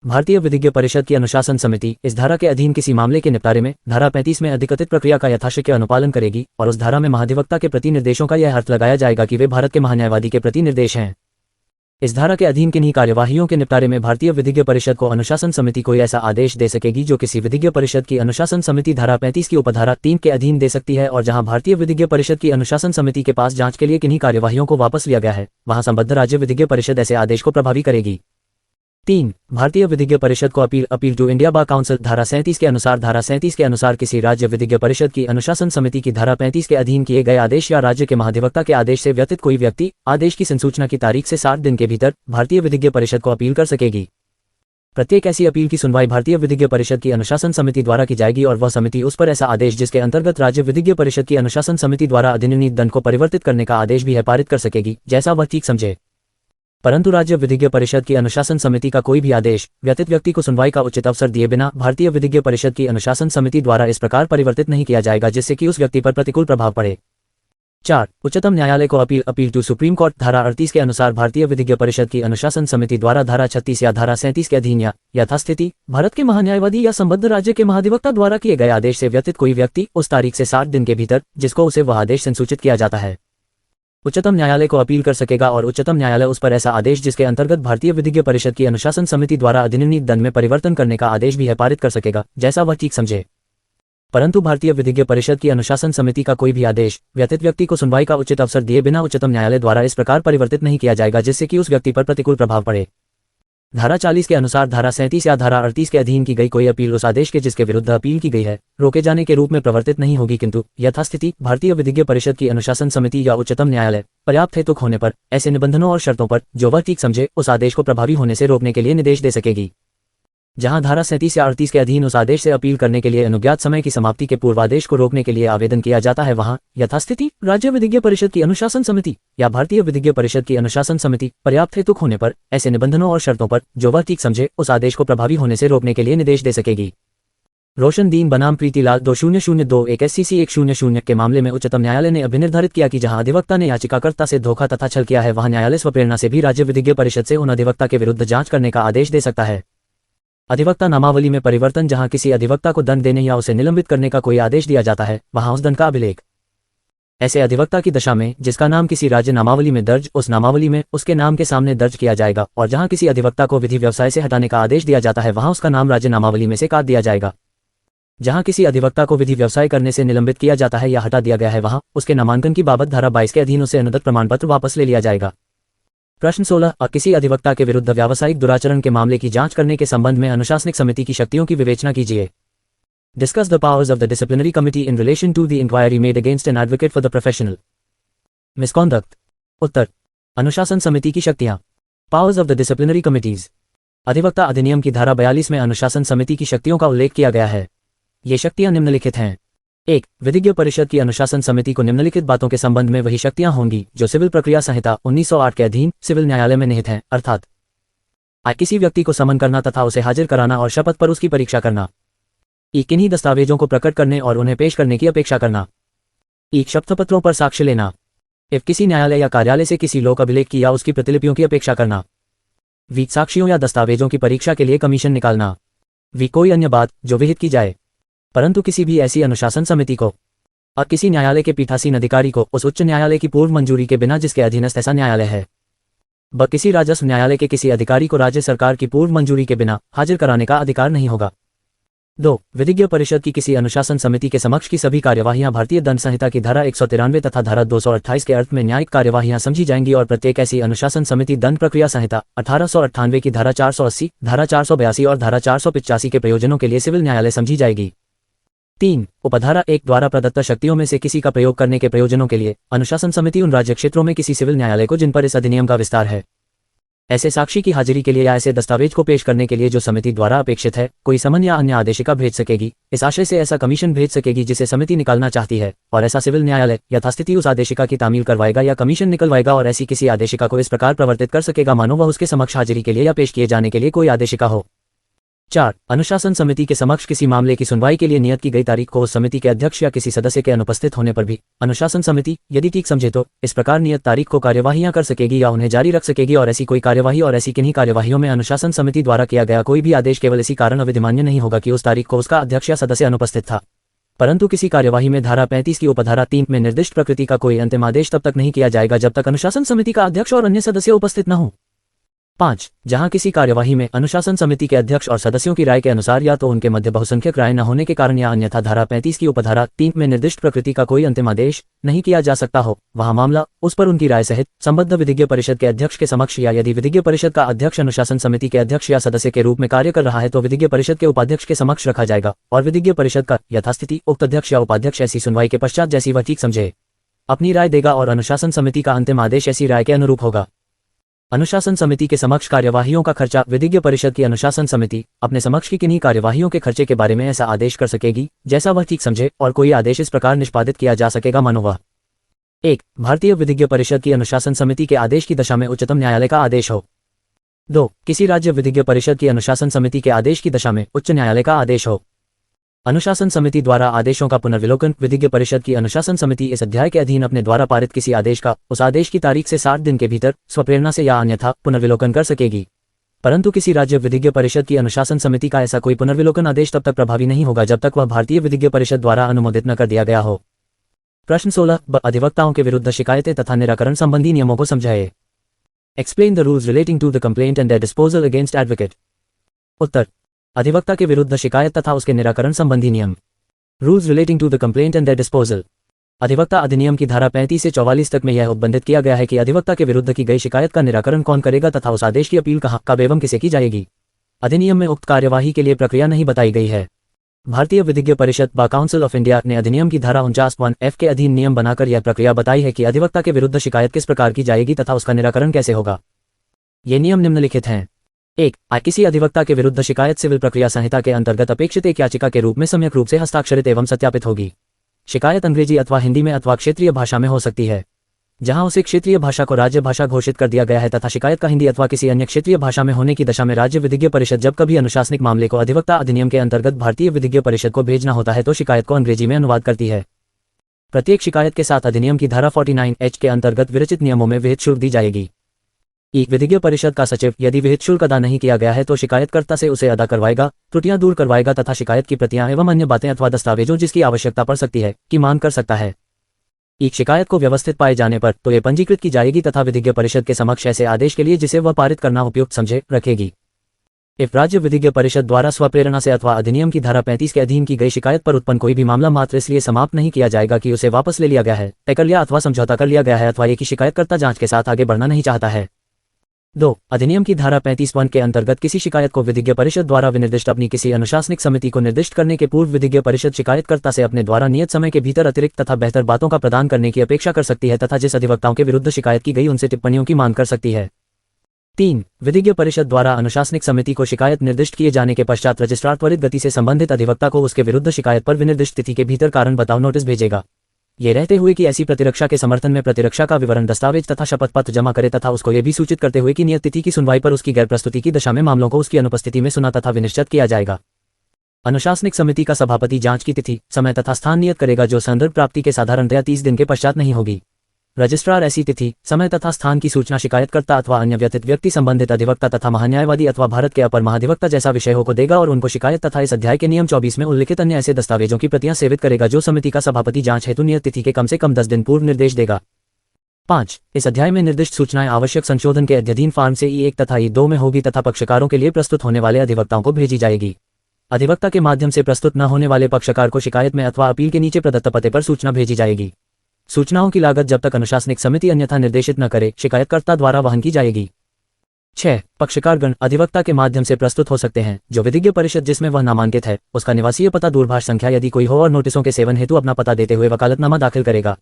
भारतीय विधिज्ञ परिषद की अनुशासन समिति इस धारा के अधीन किसी मामले के निपटारे में धारा 35 में अधिकथित प्रक्रिया का यथाशक्य अनुपालन करेगी और उस धारा में महाधिवक्ता के प्रति निर्देशों का यह अर्थ लगाया जाएगा कि वे भारत के महान्यायवादी के प्रति निर्देश हैं। इस धारा के अधीन किन्हीं कार्यवाहियों के निपटारे में भारतीय विधिज्ञ परिषद को अनुशासन समिति कोई ऐसा आदेश दे सकेगी जो किसी विधिज्ञ परिषद की अनुशासन समिति धारा 35 की उपधारा 3 के अधीन दे सकती है, और जहां भारतीय विधिज्ञ परिषद की अनुशासन समिति के पास जांच के लिए किन्हीं कार्यवाहियों को वापस लिया गया है, वहां संबद्ध राज्य विधिज्ञ परिषद ऐसे आदेश को प्रभावी करेगी। 3. भारतीय विधिज्ञ परिषद को appeal to India Bar Council धारा 37 के अनुसार किसी राज्य विधिज्ञ परिषद की अनुशासन समिति की धारा 35 के अधीन किए गए आदेश या राज्य के महाधिवक्ता के आदेश से व्यतीत कोई व्यक्ति आदेश की संसूचना की तारीख से 60 दिन के भीतर भारतीय विधिज्ञ परिषद को अपील कर सकेगी। प्रत्येक ऐसी अपील की सुनवाई भारतीय विधिज्ञ परिषद की अनुशासन समिति द्वारा की जाएगी, और वह समिति उस पर ऐसा आदेश जिसके अंतर्गत राज्य विधिज्ञ परिषद की अनुशासन समिति द्वारा अधिनियमित दंड को परिवर्तित करने का आदेश भी है पारित कर सकेगी, जैसा वह ठीक समझे। परंतु राज्य विधिज्ञ परिषद की अनुशासन समिति का कोई भी आदेश व्यतीत व्यक्ति को सुनवाई का उचित अवसर दिए बिना भारतीय विधिज्ञ परिषद की अनुशासन समिति द्वारा इस प्रकार परिवर्तित नहीं किया जाएगा जिससे कि उस व्यक्ति पर प्रतिकूल प्रभाव पड़े। 4. उच्चतम न्यायालय को अपील टू सुप्रीम कोर्ट धारा 38 के अनुसार भारतीय विधिज्ञ परिषद की अनुशासन समिति द्वारा धारा 36 या धारा 37 के अधीन या यथास्थिति भारत के महान्यायवादी या संबद्ध राज्य के महाधिवक्ता द्वारा किए गए आदेश से व्यतीत कोई व्यक्ति उस तारीख से 60 दिन के भीतर जिसको उसे वह आदेश संसूचित किया जाता है, उच्चतम न्यायालय को अपील कर सकेगा, और उच्चतम न्यायालय उस पर ऐसा आदेश जिसके अंतर्गत भारतीय विधिज्ञ परिषद की अनुशासन समिति द्वारा अधिनियमित दंड में परिवर्तन करने का आदेश भी है पारित कर सकेगा, जैसा वह ठीक समझे। परंतु भारतीय विधिज्ञ परिषद की अनुशासन समिति का कोई भी आदेश व्यतीत व्यक्ति को सुनवाई का उचित अवसर दिए बिना उच्चतम न्यायालय द्वारा इस प्रकार परिवर्तित नहीं किया जाएगा जिससे कि उस व्यक्ति पर प्रतिकूल प्रभाव पड़े। धारा 40 के अनुसार धारा 37 या धारा 38 के अधीन की गई कोई अपील उस आदेश के जिसके विरुद्ध अपील की गई है रोके जाने के रूप में प्रवर्तित नहीं होगी, किंतु यथास्थिति भारतीय विधिज्ञ परिषद की अनुशासन समिति या उच्चतम न्यायालय पर्याप्त हेतु होने पर ऐसे निबंधनों और शर्तों पर जो वह ठीक समझे उस आदेश को प्रभावी होने से रोकने के लिए निर्देश दे सकेगी। जहां धारा 37 या 38 के अधीन उस आदेश से अपील करने के लिए अनुज्ञात समय की समाप्ति के पूर्वादेश को रोकने के लिए आवेदन किया जाता है, वहां यथास्थिति राज्य विधिज्ञ परिषद की अनुशासन समिति या भारतीय विधिज्ञ परिषद की अनुशासन समिति पर्याप्त हेतु होने पर ऐसे निबंधनों और शर्तों पर जो वह ठीक समझे उस आदेश को प्रभावी होने से रोकने के लिए निर्देश दे सकेगी। रोशनदीन बनाम प्रीतिलाल 2002 SCC 100 के मामले में उच्चतम न्यायालय ने अभिनिर्धारित किया कि जहां अधिवक्ता ने याचिकाकर्ता से धोखा तथा छल किया है वहां न्यायालय स्वप्रेरणा से भी राज्य विधिज्ञ परिषद से उन अधिवक्ता के विरुद्ध जांच करने का आदेश दे सकता है। अधिवक्ता नामावली में परिवर्तन जहां किसी अधिवक्ता को दंड देने या उसे निलंबित करने का कोई आदेश दिया जाता है वहां उस दंड का अभिलेख ऐसे अधिवक्ता की दशा में जिसका नाम किसी राज्य नामावली में दर्ज उस नामावली में उसके नाम के सामने दर्ज किया जाएगा, और जहां किसी अधिवक्ता को विधि व्यवसाय से हटाने का आदेश दिया जाता है वहां उसका नाम राज्य नामावली में से काट दिया जाएगा। जहां किसी अधिवक्ता को विधि व्यवसाय करने से निलंबित किया जाता है या हटा दिया गया है वहां उसके नामांकन की बाबत धारा 22 के अधीन उसे अनुदत्त प्रमाण पत्र वापस ले लिया जाएगा। प्रश्न 16 किसी अधिवक्ता के विरुद्ध व्यावसायिक दुराचरण के मामले की जांच करने के संबंध में अनुशासनिक समिति की शक्तियों की विवेचना कीजिए। Discuss the powers of the disciplinary committee in relation to the inquiry made against an advocate for the professional misconduct. उत्तर, अनुशासन समिति की शक्तियां। Powers of the disciplinary committees. अधिवक्ता अधिनियम की धारा 42 में अनुशासन समिति की शक्तियों का उल्लेख किया गया है। ये शक्तियां निम्नलिखित हैं। 1. विधिज्ञ परिषद की अनुशासन समिति को निम्नलिखित बातों के संबंध में वही शक्तियां होंगी जो सिविल प्रक्रिया संहिता 1908 के अधीन सिविल न्यायालय में निहित हैं, अर्थात किसी व्यक्ति को समन करना तथा उसे हाजिर कराना और शपथ पर उसकी परीक्षा करना। किन्हीं दस्तावेजों को प्रकट करने और उन्हें पेश करने की अपेक्षा करना। शपथपत्रों पर साक्ष्य लेना। किसी न्यायालय या कार्यालय से किसी लोक अभिलेख की या उसकी प्रतिलिपियों की अपेक्षा करना। साक्ष्यों या दस्तावेजों की परीक्षा के लिए कमीशन निकालना। कोई अन्य बात जो विहित की जाए। परंतु किसी भी ऐसी अनुशासन समिति को और किसी न्यायालय के पीठासीन अधिकारी को उस उच्च न्यायालय की पूर्व मंजूरी के बिना जिसके अधीनस्थ ऐसा न्यायालय है किसी राजस्व न्यायालय के किसी अधिकारी को राज्य सरकार की पूर्व मंजूरी के बिना हाजिर कराने का अधिकार नहीं होगा। 2. विधिज्ञ परिषद की किसी अनुशासन समिति के समक्ष की सभी कार्यवाहियां भारतीय दंड संहिता की धारा 193 तथा धारा 228 के अर्थ में न्यायिक कार्यवाहियां समझी जाएंगी, और प्रत्येक ऐसी अनुशासन समिति दंड प्रक्रिया संहिता 1898 की धारा 480, धारा 482 और धारा 485 के प्रयोजनों के लिए सिविल न्यायालय समझी जाएगी। 3. उपधारा 1 द्वारा प्रदत्त शक्तियों में से किसी का प्रयोग करने के प्रयोजनों के लिए अनुशासन समिति उन राज्य क्षेत्रों में किसी सिविल न्यायालय को जिन पर इस अधिनियम का विस्तार है ऐसे साक्षी की हाजिरी के लिए या ऐसे दस्तावेज को पेश करने के लिए जो समिति द्वारा अपेक्षित है कोई समन या अन्य आदेशिका भेज सकेगी। इस आशय से ऐसा कमीशन भेज सकेगी जिसे समिति निकालना चाहती है, और ऐसा सिविल न्यायालय यथास्थिति उस आदेशिका की तामील करवाएगा या कमीशन निकलवाएगा और ऐसी किसी आदेशिका को इस प्रकार प्रवर्तित कर सकेगा मानो वह उसके समक्ष हाजिरी के लिए या पेश किए जाने के लिए कोई आदेशिका हो। 4. अनुशासन समिति के समक्ष किसी मामले की सुनवाई के लिए नियत की गई तारीख को उस समिति के अध्यक्ष या किसी सदस्य के अनुपस्थित होने पर भी अनुशासन समिति यदि ठीक समझे तो इस प्रकार नियत तारीख को कार्यवाहियां कर सकेगी या उन्हें जारी रख सकेगी, और ऐसी कोई कार्यवाही और ऐसी किन्हीं कार्यवाहियों में अनुशासन समिति द्वारा किया गया कोई भी आदेश केवल इसी कारण अविधिमान्य नहीं होगा कि उस तारीख को उसका अध्यक्ष या सदस्य अनुपस्थित था, परंतु किसी कार्यवाही में धारा 35 की उपधारा 3 में निर्दिष्ट प्रकृति का कोई अंतिम आदेश तब तक नहीं किया जाएगा जब तक अनुशासन समिति का अध्यक्ष और अन्य सदस्य उपस्थित न हो। 5. जहां किसी कार्यवाही में अनुशासन समिति के अध्यक्ष और सदस्यों की राय के अनुसार या तो उनके मध्य बहुसंख्यक राय न होने के कारण या अन्यथा धारा 35 की उपधारा 3 में निर्दिष्ट प्रकृति का कोई अंतिम आदेश नहीं किया जा सकता हो, वहां मामला उस पर उनकी राय सहित संबद्ध विधिज्ञ परिषद के अध्यक्ष के समक्ष या यदि विधिज्ञ परिषद का अध्यक्ष अनुशासन समिति के अध्यक्ष या सदस्य के रूप में कार्य कर रहा है तो विधिज्ञ परिषद के उपाध्यक्ष के समक्ष रखा जाएगा और विधिज्ञ परिषद का यथास्थिति उक्त अध्यक्ष या उपाध्यक्ष ऐसी सुनवाई के पश्चात जैसी वह ठीक समझे अपनी राय देगा और अनुशासन समिति का अंतिम आदेश ऐसी राय के अनुरूप होगा। अनुशासन समिति के समक्ष कार्यवाहियों का खर्चा विधिज्ञ परिषद की अनुशासन समिति अपने समक्ष की किन्हीं कार्यवाहियों के खर्चे के बारे में ऐसा आदेश कर सकेगी जैसा वह ठीक समझे और कोई आदेश इस प्रकार निष्पादित किया जा सकेगा मानो वह 1. भारतीय विधिज्ञ परिषद की अनुशासन समिति के आदेश की दशा में उच्चतम न्यायालय का आदेश हो। 2. किसी राज्य विधिज्ञ परिषद की अनुशासन समिति के आदेश की दशा में उच्च न्यायालय का आदेश हो। अनुशासन समिति द्वारा आदेशों का पुनर्विलोकन विधिज्ञ परिषद की अनुशासन समिति इस अध्याय के अधीन अपने द्वारा पारित किसी आदेश का उस आदेश की तारीख से 60 दिन के भीतर स्वप्रेरणा से या अन्यथा पुनर्विलोकन कर सकेगी, परंतु किसी राज्य विधिज्ञ परिषद की अनुशासन समिति का ऐसा कोई पुनर्विलोकन आदेश तब तक प्रभावी नहीं होगा जब तक वह भारतीय विधिज्ञ परिषद द्वारा अनुमोदित न कर दिया गया हो। प्रश्न 16 अधिवक्ताओं के विरुद्ध शिकायतें तथा निराकरण संबंधी नियमों को समझाइए। Explain the rules relating to the complaint and their disposal against advocate. उत्तर अधिवक्ता के विरुद्ध शिकायत तथा उसके निराकरण संबंधी नियम। Rules relating to the complaint and their disposal. अधिवक्ता अधिनियम की धारा 35 से 44 तक में यह उपबंधित किया गया है कि अधिवक्ता के विरुद्ध की गई शिकायत का निराकरण कौन करेगा तथा उस आदेश की अपील कहाँ कब एवं किसे की जाएगी। अधिनियम में उक्त कार्यवाही के लिए प्रक्रिया नहीं बताई गई है। भारतीय विधिज्ञ परिषद बार काउंसिल ऑफ इंडिया ने अधिनियम की धारा 49(1)(f) के अधीन नियम बनाकर यह प्रक्रिया बताई है कि अधिवक्ता के विरुद्ध शिकायत किस प्रकार की जाएगी तथा उसका निराकरण कैसे होगा। ये नियम निम्नलिखित हैं। 1. किसी अधिवक्ता के विरुद्ध शिकायत सिविल प्रक्रिया संहिता के अंतर्गत अपेक्षित एक याचिका के रूप में सम्यक रूप से हस्ताक्षरित एवं सत्यापित होगी। शिकायत अंग्रेजी अथवा हिंदी में अथवा क्षेत्रीय भाषा में हो सकती है, जहां उसे क्षेत्रीय भाषा को राज्य भाषा घोषित कर दिया गया है तथा शिकायत का हिंदी अथवा किसी अन्य क्षेत्रीय भाषा में होने की दशा में राज्य विधिज्ञ परिषद जब कभी अनुशासनिक मामले को अधिवक्ता अधिनियम के अंतर्गत भारतीय विधिज्ञ परिषद को भेजना होता है तो शिकायत को अंग्रेजी में अनुवाद करती है। प्रत्येक शिकायत के साथ अधिनियम की धारा 49(h) के अंतर्गत विरचित नियमों में विहित शुल्क दी जाएगी। विधिज्ञ परिषद का सचिव यदि विहित शुल्क अदा नहीं किया गया है तो शिकायतकर्ता से उसे अदा करवाएगा, त्रुटियां दूर करवाएगा तथा शिकायत की प्रतियां एवं अन्य बातें अथवा दस्तावेजों जिसकी आवश्यकता पड़ सकती है की मांग कर सकता है। एक शिकायत को व्यवस्थित पाए जाने पर तो ये पंजीकृत की जाएगी तथा विधिज्ञ परिषद के समक्ष ऐसे आदेश के लिए जिसे वह पारित करना उपयुक्त समझे रखेगी। इफ राज्य विधिज्ञ परिषद द्वारा स्वप्रेरणा से अथवा अधिनियम की धारा 35 के अधीन की गई शिकायत पर उत्पन्न कोई भी मामला मात्र इसलिए समाप्त नहीं किया जाएगा कि उसे वापस ले लिया गया है, तय कर लिया अथवा समझौता कर लिया गया है अथवा एक ही शिकायतकर्ता जांच के साथ आगे बढ़ना नहीं चाहता है। 2. अधिनियम की धारा 35(1) के अंतर्गत किसी शिकायत को विधिज्ञ परिषद द्वारा विनिर्दिष्ट अपनी किसी अनुशासनिक समिति को निर्दिष्ट करने के पूर्व विधिज्ञ परिषद शिकायतकर्ता से अपने द्वारा नियत समय के भीतर अतिरिक्त तथा बेहतर बातों का प्रदान करने की अपेक्षा कर सकती है तथा जिस अधिवक्ताओं के विरुद्ध शिकायत की गई उनसे टिप्पणियों की मांग कर सकती है। 3. विधिज्ञ परिषद द्वारा अनुशासनिक समिति को शिकायत निर्दिष्ट किए जाने के पश्चात रजिस्ट्रार त्वरित गति से संबंधित अधिवक्ता को उसके विरुद्ध शिकायत पर विनिर्दिष्ट तिथि के भीतर कारण बताओ नोटिस भेजेगा, ये रहते हुए कि ऐसी प्रतिरक्षा के समर्थन में प्रतिरक्षा का विवरण दस्तावेज तथा शपथ पत्र जमा करे तथा उसको ये भी सूचित करते हुए कि नियत तिथि की सुनवाई पर उसकी गैर प्रस्तुति की दशा में मामलों को उसकी अनुपस्थिति में सुना तथा विनिश्चित किया जाएगा। अनुशासनिक समिति का सभापति जांच की तिथि, समय तथा स्थान नियत करेगा जो संदर्भ प्राप्ति के साधारणतया 30 दिन के पश्चात नहीं होगी। रजिस्ट्रार ऐसी तिथि, समय तथा स्थान की सूचना शिकायतकर्ता अथवा अन्य व्यतीत व्यक्ति संबंधित अधिवक्ता तथा महान्यायवादी अथवा भारत के अपर महाधिवक्ता जैसा विषय हो को देगा और उनको शिकायत तथा इस अध्याय के नियम 24 में उल्लिखित अन्य ऐसे दस्तावेजों की प्रतियां सेवित करेगा जो समिति का सभापति जांच हेतु नियत तिथि के कम से कम 10 दिन पूर्व निर्देश देगा। 5. इस अध्याय में निर्दिष्ट सूचनाएं आवश्यक संशोधन के अध्ययन फॉर्म से E1 तथा E2 में होगी तथा पक्षकारों के लिए प्रस्तुत होने वाले अधिवक्ताओं को भेजी जाएगी। अधिवक्ता के माध्यम से प्रस्तुत न होने वाले पक्षकार को शिकायत में अथवा अपील के नीचे प्रदत्त पते पर सूचना भेजी जाएगी। सूचनाओं की लागत जब तक अनुशासनिक समिति अन्यथा निर्देशित न करे शिकायतकर्ता द्वारा वहन की जाएगी। 6. पक्षकारगण अधिवक्ता के माध्यम से प्रस्तुत हो सकते हैं जो विधिज्ञ परिषद जिसमें वह नामांकित है उसका निवासीय पता दूरभाष संख्या यदि कोई हो और नोटिसों के सेवन हेतु अपना पता देते हुए वकालतनामा दाखिल करेगा।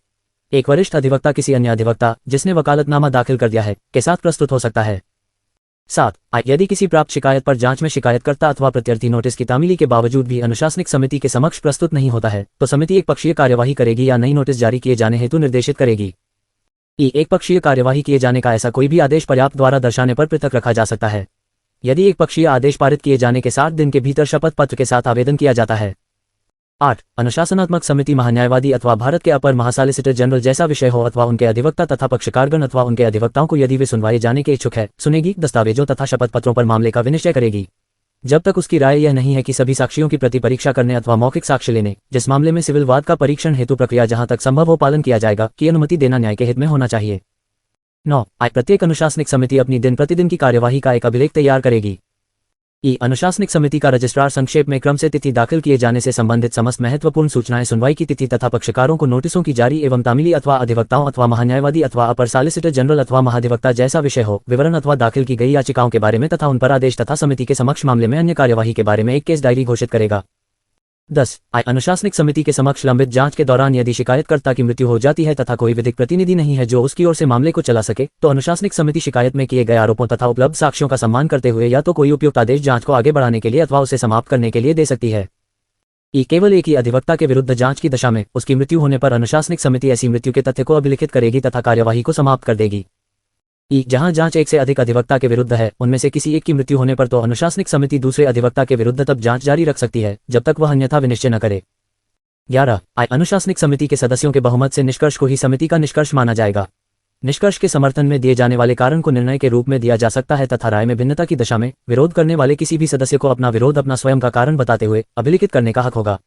एक वरिष्ठ अधिवक्ता किसी अन्य अधिवक्ता जिसने वकालतनामा दाखिल कर दिया है के साथ प्रस्तुत हो सकता है। 7. यदि किसी प्राप्त शिकायत पर जांच में शिकायतकर्ता अथवा प्रत्यर्थी नोटिस की तामीली के बावजूद भी अनुशासनिक समिति के समक्ष प्रस्तुत नहीं होता है तो समिति एक पक्षीय कार्यवाही करेगी या नई नोटिस जारी किए जाने हेतु निर्देशित करेगी। एक पक्षीय कार्यवाही किए जाने का ऐसा कोई भी आदेश पर्याप्त द्वारा दर्शाने पर पृथक रखा जा सकता है यदि एक पक्षीय आदेश पारित किए जाने के 60 दिन के भीतर शपथ पत्र के साथ आवेदन किया जाता है। 8. अनुशासनात्मक समिति महान्यायवादी अथवा भारत के अपर महासॉलिसिटर जनरल जैसा विषय हो अथवा उनके अधिवक्ता तथा पक्षकारगण अथवा उनके अधिवक्ताओं को यदि वे सुनवाए जाने के इच्छुक है सुनेगी, दस्तावेजों तथा शपथ पत्रों पर मामले का विनिश्चय करेगी जब तक उसकी राय यह नहीं है कि सभी साक्षियों की प्रति परीक्षा करने अथवा मौखिक साक्ष्य लेने जिस मामले में सिविल वाद का परीक्षण हेतु प्रक्रिया जहां तक संभव हो पालन किया जाएगा की अनुमति देना न्याय के हित में होना चाहिए। 9. प्रत्येक अनुशासनिक समिति अपनी दिन प्रतिदिन की कार्यवाही का एक अभिलेख तैयार करेगी। अनुशासनिक समिति का रजिस्ट्रार संक्षेप में क्रम से तिथि दाखिल किए जाने से संबंधित समस्त महत्वपूर्ण सूचनाएं, सुनवाई की तिथि तथा पक्षकारों को नोटिसों की जारी एवं तामीली अथवा अधिवक्ताओं अथवा महान्यायवादी अथवा अपर सॉलिसिटर जनरल अथवा महाधिवक्ता जैसा विषय हो, विवरण अथवा दाखिल की गई याचिकाओं के बारे में तथा उन पर आदेश तथा समिति के समक्ष मामले में अन्य कार्यवाही के बारे में एक केस डायरी घोषित करेगा। 10. अनुशासनिक समिति के समक्ष लंबित जांच के दौरान यदि शिकायतकर्ता की मृत्यु हो जाती है तथा कोई विधिक प्रतिनिधि नहीं है जो उसकी ओर से मामले को चला सके, तो अनुशासनिक समिति शिकायत में किए गए आरोपों तथा उपलब्ध साक्ष्यों का सम्मान करते हुए या तो कोई उपयुक्त आदेश जांच को आगे बढ़ाने के लिए अथवा उसे समाप्त करने के लिए दे सकती है। केवल एक ही अधिवक्ता के विरुद्ध जांच की दशा में उसकी मृत्यु होने पर अनुशासनिक समिति ऐसी मृत्यु के तथ्य को अभिलिखित करेगी तथा कार्यवाही को समाप्त कर देगी। जहां जांच एक से अधिक अधिवक्ता के विरुद्ध है, उनमें से किसी एक की मृत्यु होने पर तो अनुशासनिक समिति दूसरे अधिवक्ता के विरुद्ध तब जांच जारी रख सकती है जब तक वह अन्यथा विनिश्चय न करे। 11. अनुशासनिक समिति के सदस्यों के बहुमत से निष्कर्ष को ही समिति का निष्कर्ष माना जाएगा। निष्कर्ष के समर्थन में दिए जाने वाले कारण को निर्णय के रूप में दिया जा सकता है तथा राय में भिन्नता की दशा में विरोध करने वाले किसी भी सदस्य को अपना विरोध अपना स्वयं का कारण बताते हुए अभिलिखित करने का हक होगा।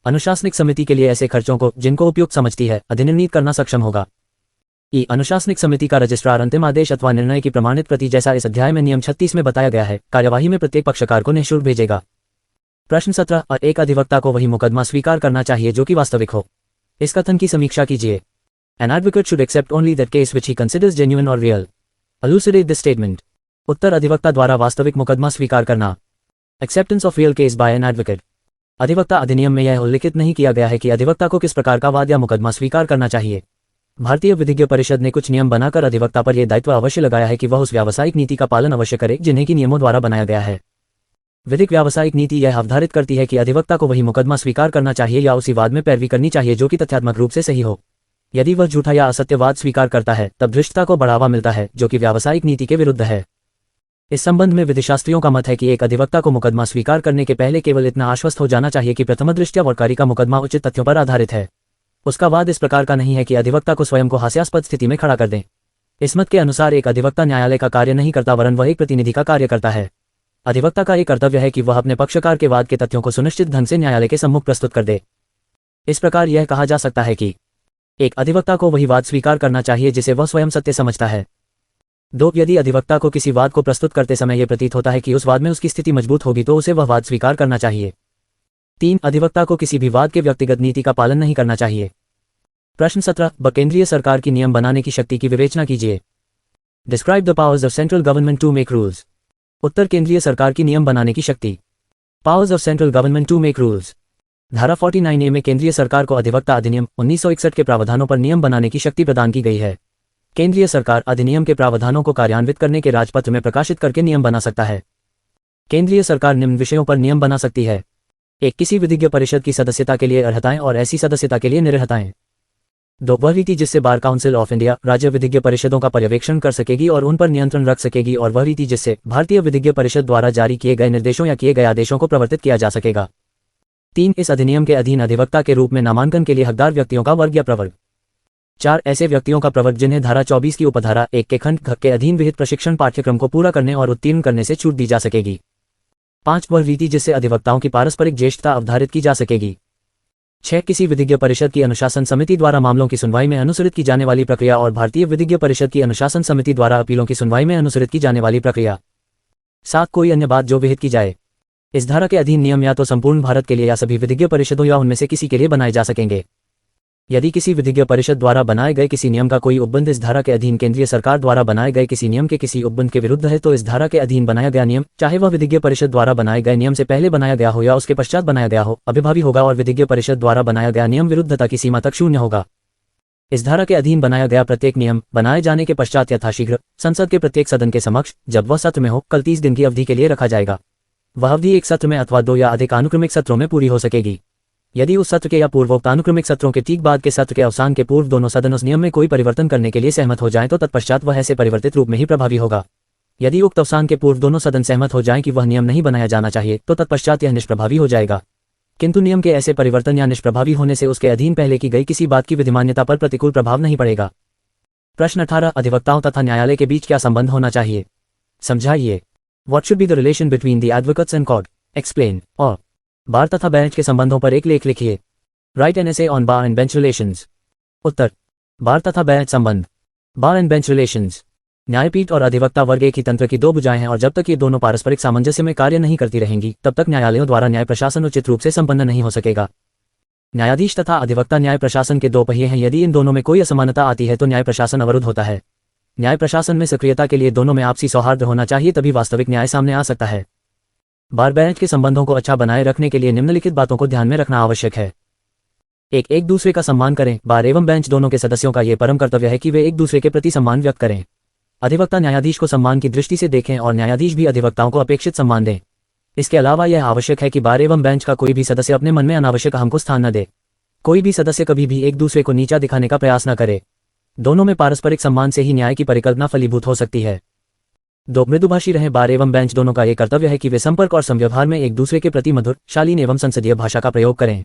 अनुशासनिक समिति के लिए ऐसे खर्चों को जिनको उपयुक्त समझती है अधिनिर्णीत करना सक्षम होगा। अनुशासनिक समिति का रजिस्ट्रार अंतिम आदेश अथवा निर्णय की प्रमाणित प्रति जैसा इस अध्याय में नियम 36 में बताया गया है कार्यवाही में प्रत्येक पक्षकार को निःशुल्क भेजेगा। प्रश्न 17. एक अधिवक्ता को वही मुकदमा स्वीकार करना चाहिए जो कि वास्तविक हो। इस कथन की समीक्षा कीजिए। An advocate should accept only that case which he considers genuine or real. Elucidate this statement. उत्तर अधिवक्ता द्वारा वास्तविक मुकदमा स्वीकार करना। Acceptance of real case by an advocate. अधिवक्ता अधिनियम में यह उल्लिखित नहीं किया गया है कि अधिवक्ता को किस प्रकार का वाद या मुकदमा स्वीकार करना चाहिए। भारतीय विधिज्ञ परिषद ने कुछ नियम बनाकर अधिवक्ता पर यह दायित्व अवश्य लगाया है कि वह उस व्यावसायिक नीति का पालन अवश्य करे जिन्हें की नियमों द्वारा बनाया गया है। विधिक व्यावसायिक नीति यह अवधारित करती है कि अधिवक्ता को वही मुकदमा स्वीकार करना चाहिए या उसी वाद में पैरवी करनी चाहिए जो कि तथ्यात्मक रूप से सही हो। यदि वह झूठा या असत्यवाद स्वीकार करता है तब धृष्टता को बढ़ावा मिलता है जो कि व्यावसायिक नीति के विरुद्ध है। इस संबंध में विधिशास्त्रियों का मत है कि एक अधिवक्ता को मुकदमा स्वीकार करने के पहले केवल इतना आश्वस्त हो जाना चाहिए कि प्रथमदृष्ट्या वर्तकारी का मुकदमा उचित तथ्यों पर आधारित है। उसका वाद इस प्रकार का नहीं है कि अधिवक्ता को स्वयं को हास्यास्पद स्थिति में खड़ा कर दें। इस मत के अनुसार एक अधिवक्ता न्यायालय का कार्य नहीं करता वरन वह एक प्रतिनिधि का कार्य करता है। अधिवक्ता का एक कर्तव्य है कि वह अपने पक्षकार के वाद के तथ्यों को सुनिश्चित ढंग से न्यायालय के सम्मुख प्रस्तुत कर दे। इस प्रकार यह कहा जा सकता है कि एक अधिवक्ता को वही वाद स्वीकार करना चाहिए जिसे वह स्वयं सत्य समझता है। 2. यदि अधिवक्ता को किसी वाद को प्रस्तुत करते समय यह प्रतीत होता है कि उस वाद में उसकी स्थिति मजबूत होगी तो उसे वह वाद स्वीकार करना चाहिए। 3. अधिवक्ता को किसी भी वाद के व्यक्तिगत नीति का पालन नहीं करना चाहिए। प्रश्न 17. केंद्रीय सरकार की नियम बनाने की शक्ति की विवेचना कीजिए। Describe the powers of central government to make rules. उत्तर केंद्रीय सरकार की नियम बनाने की शक्ति। Powers of central government to make rules. धारा 49A में केंद्रीय सरकार को अधिवक्ता अधिनियम 1961 के प्रावधानों पर नियम बनाने की शक्ति प्रदान की गई है। केंद्रीय सरकार अधिनियम के प्रावधानों को कार्यान्वित करने के राजपत्र में प्रकाशित करके नियम बना सकता है। केंद्रीय सरकार निम्न विषयों पर नियम बना सकती है। 1. किसी विधिज्ञ परिषद की सदस्यता के लिए अर्हताएं और ऐसी सदस्यता के लिए निरर्हताएं। 2. वह रीति जिससे बार काउंसिल ऑफ इंडिया राज्य विधिज्ञ परिषदों का पर्यवेक्षण कर सकेगी और उन पर नियंत्रण रख सकेगी और वह रीति जिससे भारतीय विधिज्ञ परिषद द्वारा जारी किए गए निर्देशों या किए गए आदेशों को प्रवर्तित किया जा सकेगा। 3. इस अधिनियम के अधीन अधिवक्ता के रूप में नामांकन के लिए हकदार व्यक्तियों का वर्ग या प्रवर्ग। 4. ऐसे व्यक्तियों का प्रवर्ग जिन्हें धारा 24 की उपधारा 1 के खंड घ के अधीन विहित प्रशिक्षण पाठ्यक्रम को पूरा करने और उत्तीर्ण करने से छूट दी जा सकेगी। 5. वह रीति जिससे अधिवक्ताओं की पारस्परिक ज्येष्ठता अवधारित की जा सकेगी। 6. किसी विधिज्ञ परिषद की अनुशासन समिति द्वारा मामलों की सुनवाई में अनुसरित की जाने वाली प्रक्रिया और भारतीय विधिज्ञ परिषद की अनुशासन समिति द्वारा अपीलों की सुनवाई में अनुसरित की जाने वाली प्रक्रिया। 7. कोई अन्य बात जो विहित की जाए। इस धारा के अधीन नियम या तो संपूर्ण भारत के लिए या सभी विधिज्ञ परिषदों या उनमें से किसी के लिए बनाए जा सकेंगे। यदि किसी विधिज्ञ परिषद द्वारा बनाए गए किसी नियम का कोई उपबंध इस धारा के अधीन केंद्रीय सरकार द्वारा बनाए गए किसी नियम के किसी उपबंध के विरुद्ध है तो इस धारा के अधीन बनाया गया नियम, चाहे वह विधिज्ञ परिषद द्वारा बनाए गए नियम से पहले बनाया गया हो या उसके पश्चात बनाया गया हो, अभिभावी होगा और विधिज्ञ परिषद द्वारा बनाया गया नियम विरुद्धता की सीमा तक शून्य होगा। इस धारा के अधीन बनाया गया प्रत्येक नियम बनाए जाने के पश्चात यथाशीघ्र संसद के प्रत्येक सदन के समक्ष जब वह सत्र में हो कल 30 दिन की अवधि के लिए रखा जाएगा। वह अवधि एक सत्र में अथवा 2 या अधिक अनुक्रमिक सत्रों में पूरी हो सकेगी। यदि उस सत्र के या पूर्वोक्त अनुक्रमिक सत्रों के ठीक बाद के सत्र के अवसान के पूर्व दोनों सदन उस नियम में कोई परिवर्तन करने के लिए सहमत हो जाएं तो तत्पश्चात वह ऐसे परिवर्तित रूप में ही प्रभावी होगा। यदि उक्त अवसान के पूर्व दोनों सदन सहमत हो जाएं कि वह नियम नहीं बनाया जाना चाहिए तो तत्पश्चात यह निष्प्रभावी हो जाएगा। किंतु नियम के ऐसे परिवर्तन या निष्प्रभावी होने से उसके अधीन पहले की गई किसी बात की विधिमान्यता पर प्रतिकूल प्रभाव नहीं पड़ेगा। प्रश्न 18. अधिवक्ताओं तथा न्यायालय के बीच क्या संबंध होना चाहिए? समझाइए। What should be the relation between the advocates and court? Explain. और बार तथा बेंच के संबंधों पर एक लेख लिखिए। Write an essay on bar and bench relations. उत्तर, बार तथा बेंच संबंध। बार एंड बेंच रिलेशंस। न्यायपीठ और अधिवक्ता वर्ग एक ही तंत्र की दो भुजाएं हैं और जब तक ये दोनों पारस्परिक सामंजस्य में कार्य नहीं करती रहेंगी तब तक न्यायालयों द्वारा न्याय प्रशासन उचित रूप से संपन्न नहीं हो सकेगा। न्यायाधीश तथा अधिवक्ता न्याय प्रशासन के दो पहिए हैं। यदि इन दोनों में कोई असमानता आती है तो न्याय प्रशासन अवरुद्ध होता है। न्याय प्रशासन में सक्रियता के लिए दोनों में आपसी सौहार्द होना चाहिए, तभी वास्तविक न्याय सामने आ सकता है। बार बेंच के संबंधों को अच्छा बनाए रखने के लिए निम्नलिखित बातों को ध्यान में रखना आवश्यक है। एक दूसरे का सम्मान करें। बार एवं बेंच दोनों के सदस्यों का यह परम कर्तव्य है कि वे एक दूसरे के प्रति सम्मान व्यक्त करें। अधिवक्ता न्यायाधीश को सम्मान की दृष्टि से देखें और न्यायाधीश भी अधिवक्ताओं को अपेक्षित सम्मान दें। इसके अलावा यह आवश्यक है कि बार एवं बेंच का कोई भी सदस्य अपने मन में अनावश्यक अहम को स्थान न दे। कोई भी सदस्य कभी भी एक दूसरे को नीचा दिखाने का प्रयास न करे। दोनों में पारस्परिक सम्मान से ही न्याय की परिकल्पना फलीभूत हो सकती है। दो मृदुभाषी रहें। बार एवं बेंच दोनों का ये कर्तव्य है कि वे संपर्क और संव्यवहार में एक दूसरे के प्रति मधुर, शालीन एवं संसदीय भाषा का प्रयोग करें।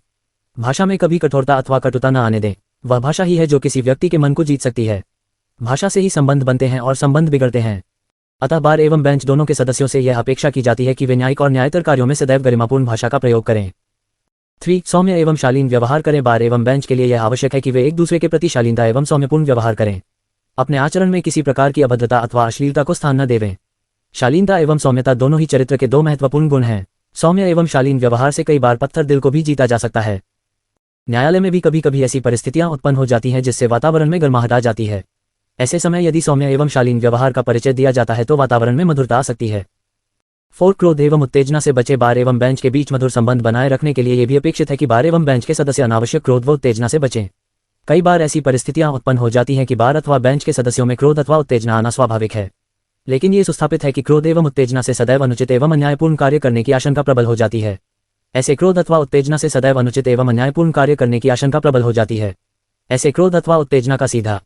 भाषा में कभी कठोरता अथवा कटुता न आने दें। वह भाषा ही है जो किसी व्यक्ति के मन को जीत सकती है। भाषा से ही संबंध बनते हैं और संबंध बिगड़ते हैं। अतः बार एवं बेंच दोनों के सदस्यों से यह अपेक्षा की जाती है कि वे न्यायिक और न्यायतर कार्यों में सदैव गरिमापूर्ण भाषा का प्रयोग करें। 3. सौम्य एवं शालीन व्यवहार करें। बार एवं बेंच के लिए यह आवश्यक है कि वे एक दूसरे के प्रति शालीनता एवं सौम्यपूर्ण व्यवहार करें। अपने आचरण में किसी प्रकार की अभद्रता अथवा अश्लीलता को स्थान न देवें। शालीनता एवं सौम्यता दोनों ही चरित्र के दो महत्वपूर्ण गुण हैं। सौम्य एवं शालीन व्यवहार से कई बार पत्थर दिल को भी जीता जा सकता है। न्यायालय में भी कभी कभी ऐसी परिस्थितियां उत्पन्न हो जाती हैं जिससे वातावरण में गर्माहट आ जाती है। ऐसे समय यदि सौम्य एवं शालीन व्यवहार का परिचय दिया जाता है तो वातावरण में मधुरता आ सकती है। 4. क्रोध एवं उत्तेजना से बचे। बार एवं बेंच के बीच मधुर संबंध बनाए रखने के लिए यह भी अपेक्षित है कि बार एवं बेंच के सदस्य अनावश्यक क्रोध व उत्तेजना से बचें। कई बार ऐसी परिस्थितियां उत्पन्न हो जाती हैं कि बार अथवा बेंच के सदस्यों में क्रोध अथवा उत्तेजना आना स्वाभाविक है, लेकिन ये सुस्थापित है कि क्रोध एवं उत्तेजना से सदैव अनुचित एवं अन्यायपूर्ण कार्य करने की आशंका प्रबल हो जाती है। ऐसे क्रोध अथवा उत्तेजना से सदैव अनुचित एवं अन्यायपूर्ण कार्य करने की आशंका प्रबल हो जाती है। ऐसे क्रोध अथवा उत्तेजना का सीधा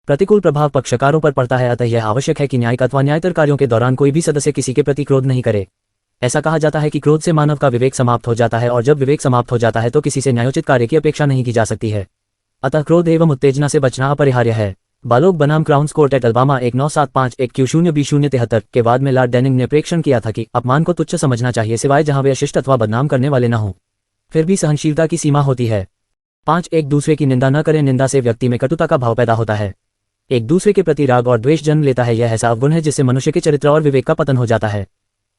प्रतिकूल प्रभाव पक्षकारों पर पड़ता है। अतः यह आवश्यक है कि न्यायिक अथवा न्यायतर कार्यों के दौरान कोई भी सदस्य किसी के प्रति क्रोध नहीं करे। ऐसा कहा जाता है कि क्रोध से मानव का विवेक समाप्त हो जाता है और जब विवेक समाप्त हो जाता है तो किसी से न्यायोचित कार्य की अपेक्षा नहीं की जा सकती है। अतः क्रोध एवं उत्तेजना से बचना अपरिहार्य है। बालोग बनाम crowns court at Alabama 1975-1Q0B073 के बाद में लॉर्ड डेनिंग ने प्रेक्षण किया था कि अपमान को तुच्छ समझना चाहिए सिवाय जहां वे अशिष्ट अथवा बदनाम करने वाले न हों। फिर भी सहनशीलता की सीमा होती है। 5. एक दूसरे की निंदा न करें। निंदा से व्यक्ति में कटुता का भाव पैदा होता है। एक दूसरे के प्रति राग और द्वेष जन्म लेता है। यह ऐसा अवगुण है जिससे मनुष्य के चरित्र और विवेक का पतन हो जाता है।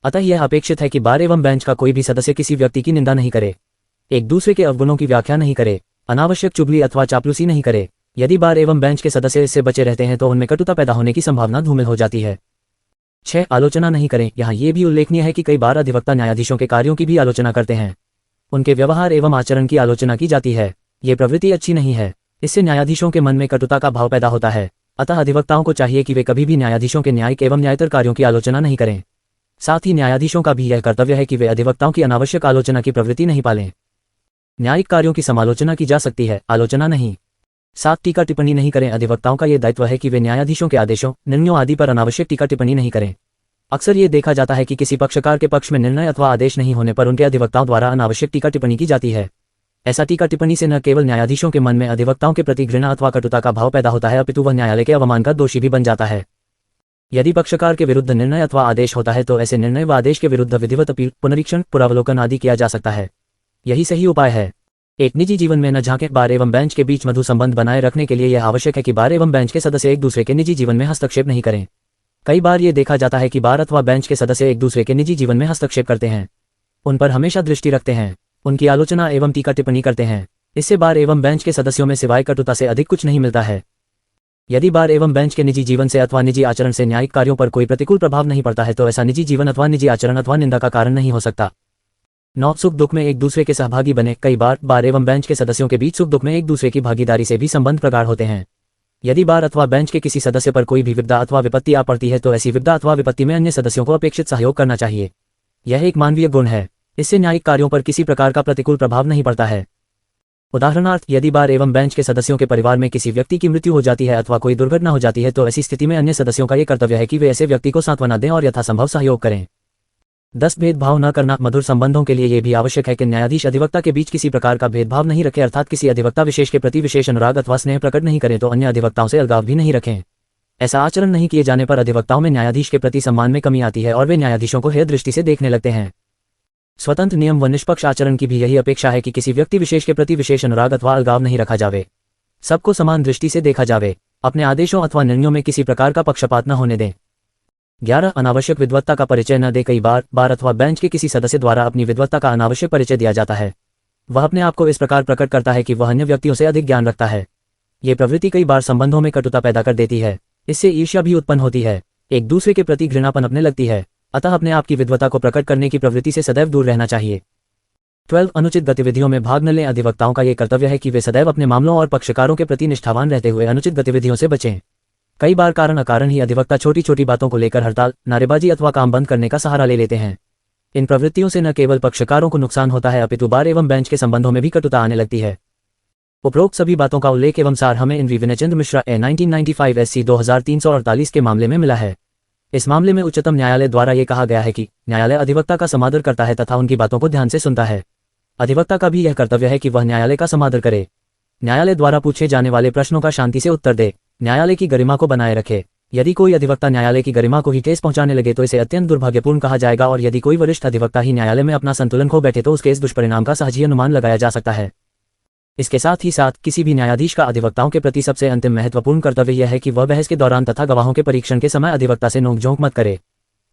अतः यह अपेक्षित है कि बार एवं बेंच का कोई भी सदस्य किसी व्यक्ति की निंदा नहीं करे, एक दूसरे के अवगुणों की व्याख्या नहीं करे, अनावश्यक चुगली अथवा चापलूसी नहीं करे। यदि बार एवं बेंच के सदस्य इससे बचे रहते हैं तो उनमें कटुता पैदा होने की संभावना धूमिल हो जाती है। 6. आलोचना नहीं करें। यहाँ ये भी उल्लेखनीय है कि कई बार अधिवक्ता न्यायाधीशों के कार्यों की भी आलोचना करते हैं। उनके व्यवहार एवं आचरण की आलोचना की जाती है। ये प्रवृत्ति अच्छी नहीं है। इससे न्यायाधीशों के मन में कटुता का भाव पैदा होता है। अतः अधिवक्ताओं को चाहिए कि वे कभी भी न्यायाधीशों के न्यायिक एवं न्यायतर कार्यों की आलोचना नहीं करें। साथ ही न्यायाधीशों का भी यह कर्तव्य है कि वे अधिवक्ताओं की अनावश्यक आलोचना की प्रवृत्ति नहीं पालें। न्यायिक कार्यों की समालोचना की जा सकती है, आलोचना नहीं। 7. टीका टिप्पणी नहीं करें। अधिवक्ताओं का यह दायित्व है कि वे न्यायाधीशों के आदेशों, निर्णयों आदि पर अनावश्यक टीका टिप्पणी नहीं करें। अक्सर ये देखा जाता है कि किसी पक्षकार के पक्ष में निर्णय अथवा आदेश नहीं होने पर उनके अधिवक्ताओं द्वारा अनावश्यक टीका टिप्पणी की जाती है। ऐसा टीका टिप्पणी से न केवल न्यायाधीशों के मन में अधिवक्ताओं के प्रति घृणा अथवा कटुता का भाव पैदा होता है, अपितु वह न्यायालय के अवमान का दोषी भी बन जाता है। यदि पक्षकार के विरुद्ध निर्णय अथवा आदेश होता है तो ऐसे निर्णय व आदेश के विरुद्ध विधिवत अपील, पुनरीक्षण, पुनरावलोकन आदि किया जा सकता है। यही सही उपाय है। एक निजी जीवन में न झांके। बार एवं बेंच के बीच मधुर संबंध बनाए रखने के लिए यह आवश्यक है कि बार एवं बेंच के सदस्य एक दूसरे के निजी जीवन में हस्तक्षेप नहीं करें। कई बार ये देखा जाता है कि बार अथवा बेंच के सदस्य एक दूसरे के निजी जीवन में हस्तक्षेप करते हैं, उन पर हमेशा दृष्टि रखते हैं, उनकी आलोचना एवं टीका टिप्पणी करते हैं। इससे बार एवं बेंच के सदस्यों में सिवाय कटुता से अधिक कुछ नहीं मिलता है। यदि बार एवं बेंच के निजी जीवन से अथवा निजी आचरण से न्यायिक कार्यों पर कोई प्रतिकूल प्रभाव नहीं पड़ता है तो ऐसा निजी जीवन अथवा निजी आचरण अथवा निंदा का कारण नहीं हो सकता। 9. सुख दुख में एक दूसरे के सहभागी बने। कई बार एवं बेंच के सदस्यों के बीच सुख दुख में एक दूसरे की भागीदारी से भी संबंध प्रगाढ़ होते हैं। यदि बार अथवा बेंच के किसी सदस्य पर कोई भी विपदा अथवा विपत्ति आ पड़ती है तो ऐसी विपदा अथवा विपत्ति में अन्य सदस्यों को अपेक्षित सहयोग करना चाहिए। यह एक मानवीय गुण है। इससे न्यायिक कार्यों पर किसी प्रकार का प्रतिकूल प्रभाव नहीं पड़ता है। उदाहरणार्थ, यदि बार एवं बेंच के सदस्यों के परिवार में किसी व्यक्ति की मृत्यु हो जाती है अथवा कोई दुर्घटना हो जाती है तो ऐसी स्थिति में अन्य सदस्यों का यह कर्तव्य है कि वे ऐसे व्यक्ति को सांत्वना दें और यथासंभव सहयोग करें। 10. भेदभाव न करना। मधुर संबंधों के लिए यह भी आवश्यक है कि न्यायाधीश अधिवक्ता के बीच किसी प्रकार का भेदभाव नहीं रखे, अर्थात किसी अधिवक्ता विशेष के प्रति विशेष अनुराग अथवा स्नेह प्रकट नहीं करें तो अन्य अधिवक्ताओं से अलगाव भी नहीं रखें। ऐसा आचरण नहीं किए जाने पर अधिवक्ताओं में न्यायाधीश के प्रति सम्मान में कमी आती है और वे न्यायाधीशों को हेय दृष्टि से देखने लगते हैं। स्वतंत्र नियम व निष्पक्ष आचरण की भी यही अपेक्षा है कि किसी व्यक्ति विशेष के प्रति विशेष अनुराग अथवा अलगाव नहीं रखा जावे, सबको समान दृष्टि से देखा जावे। अपने आदेशों अथवा निर्णयों में किसी प्रकार का पक्षपात न होने दें। 11 अनावश्यक विद्वत्ता का परिचय न दे। कई बार अथवा बेंच के किसी सदस्य द्वारा अपनी विद्वत्ता का अनावश्यक परिचय दिया जाता है। वह अपने आप को इस प्रकार प्रकट करता है कि वह अन्य व्यक्तियों से अधिक ज्ञान रखता है। ये प्रवृत्ति कई बार संबंधों में कटुता पैदा कर देती है। इससे ईर्ष्या भी उत्पन्न होती है, एक दूसरे के प्रति घृणा पनपने लगती है। अतः अपने आप की विद्वत्ता को प्रकट करने की प्रवृत्ति से सदैव दूर रहना चाहिए। 12 अनुचित गतिविधियों में भाग न लें। अधिवक्ताओं का ये कर्तव्य है कि वे सदैव अपने मामलों और पक्षकारों के प्रति निष्ठावान रहते हुए अनुचित गतिविधियों से बचें। कई बार कारण अकारण ही अधिवक्ता छोटी छोटी बातों को लेकर हड़ताल, नारेबाजी अथवा काम बंद करने का सहारा ले लेते हैं। इन प्रवृत्तियों से न केवल पक्षकारों को नुकसान होता है अपितु बार एवं बेंच के संबंधों में भी कटुता आने लगती है। उपरोक्त सभी बातों का उल्लेख एवं सार हमें इन विनयचंद्र मिश्रा 1995 SC 2348 के मामले में मिला है। इस मामले में उच्चतम न्यायालय द्वारा ये कहा गया है कि न्यायालय अधिवक्ता का समादर करता है तथा उनकी बातों को ध्यान से सुनता है। अधिवक्ता का भी यह कर्तव्य है कि वह न्यायालय का समादर करे, न्यायालय द्वारा पूछे जाने वाले प्रश्नों का शांति से उत्तर दे, न्यायालय की गरिमा को बनाए रखे। यदि कोई अधिवक्ता न्यायालय की गरिमा को ही ठेस पहुंचाने लगे तो इसे अत्यंत दुर्भाग्यपूर्ण कहा जाएगा, और यदि कोई वरिष्ठ अधिवक्ता ही न्यायालय में अपना संतुलन खो बैठे तो उसके इस दुष्परिणाम का सहज ही अनुमान लगाया जा सकता है। इसके साथ ही साथ किसी भी न्यायाधीश का अधिवक्ताओं के प्रति सबसे अंतिम महत्वपूर्ण कर्तव्य यह है कि वह बहस के दौरान तथा गवाहों के परीक्षण के समय अधिवक्ता से नोकझोंक मत करे।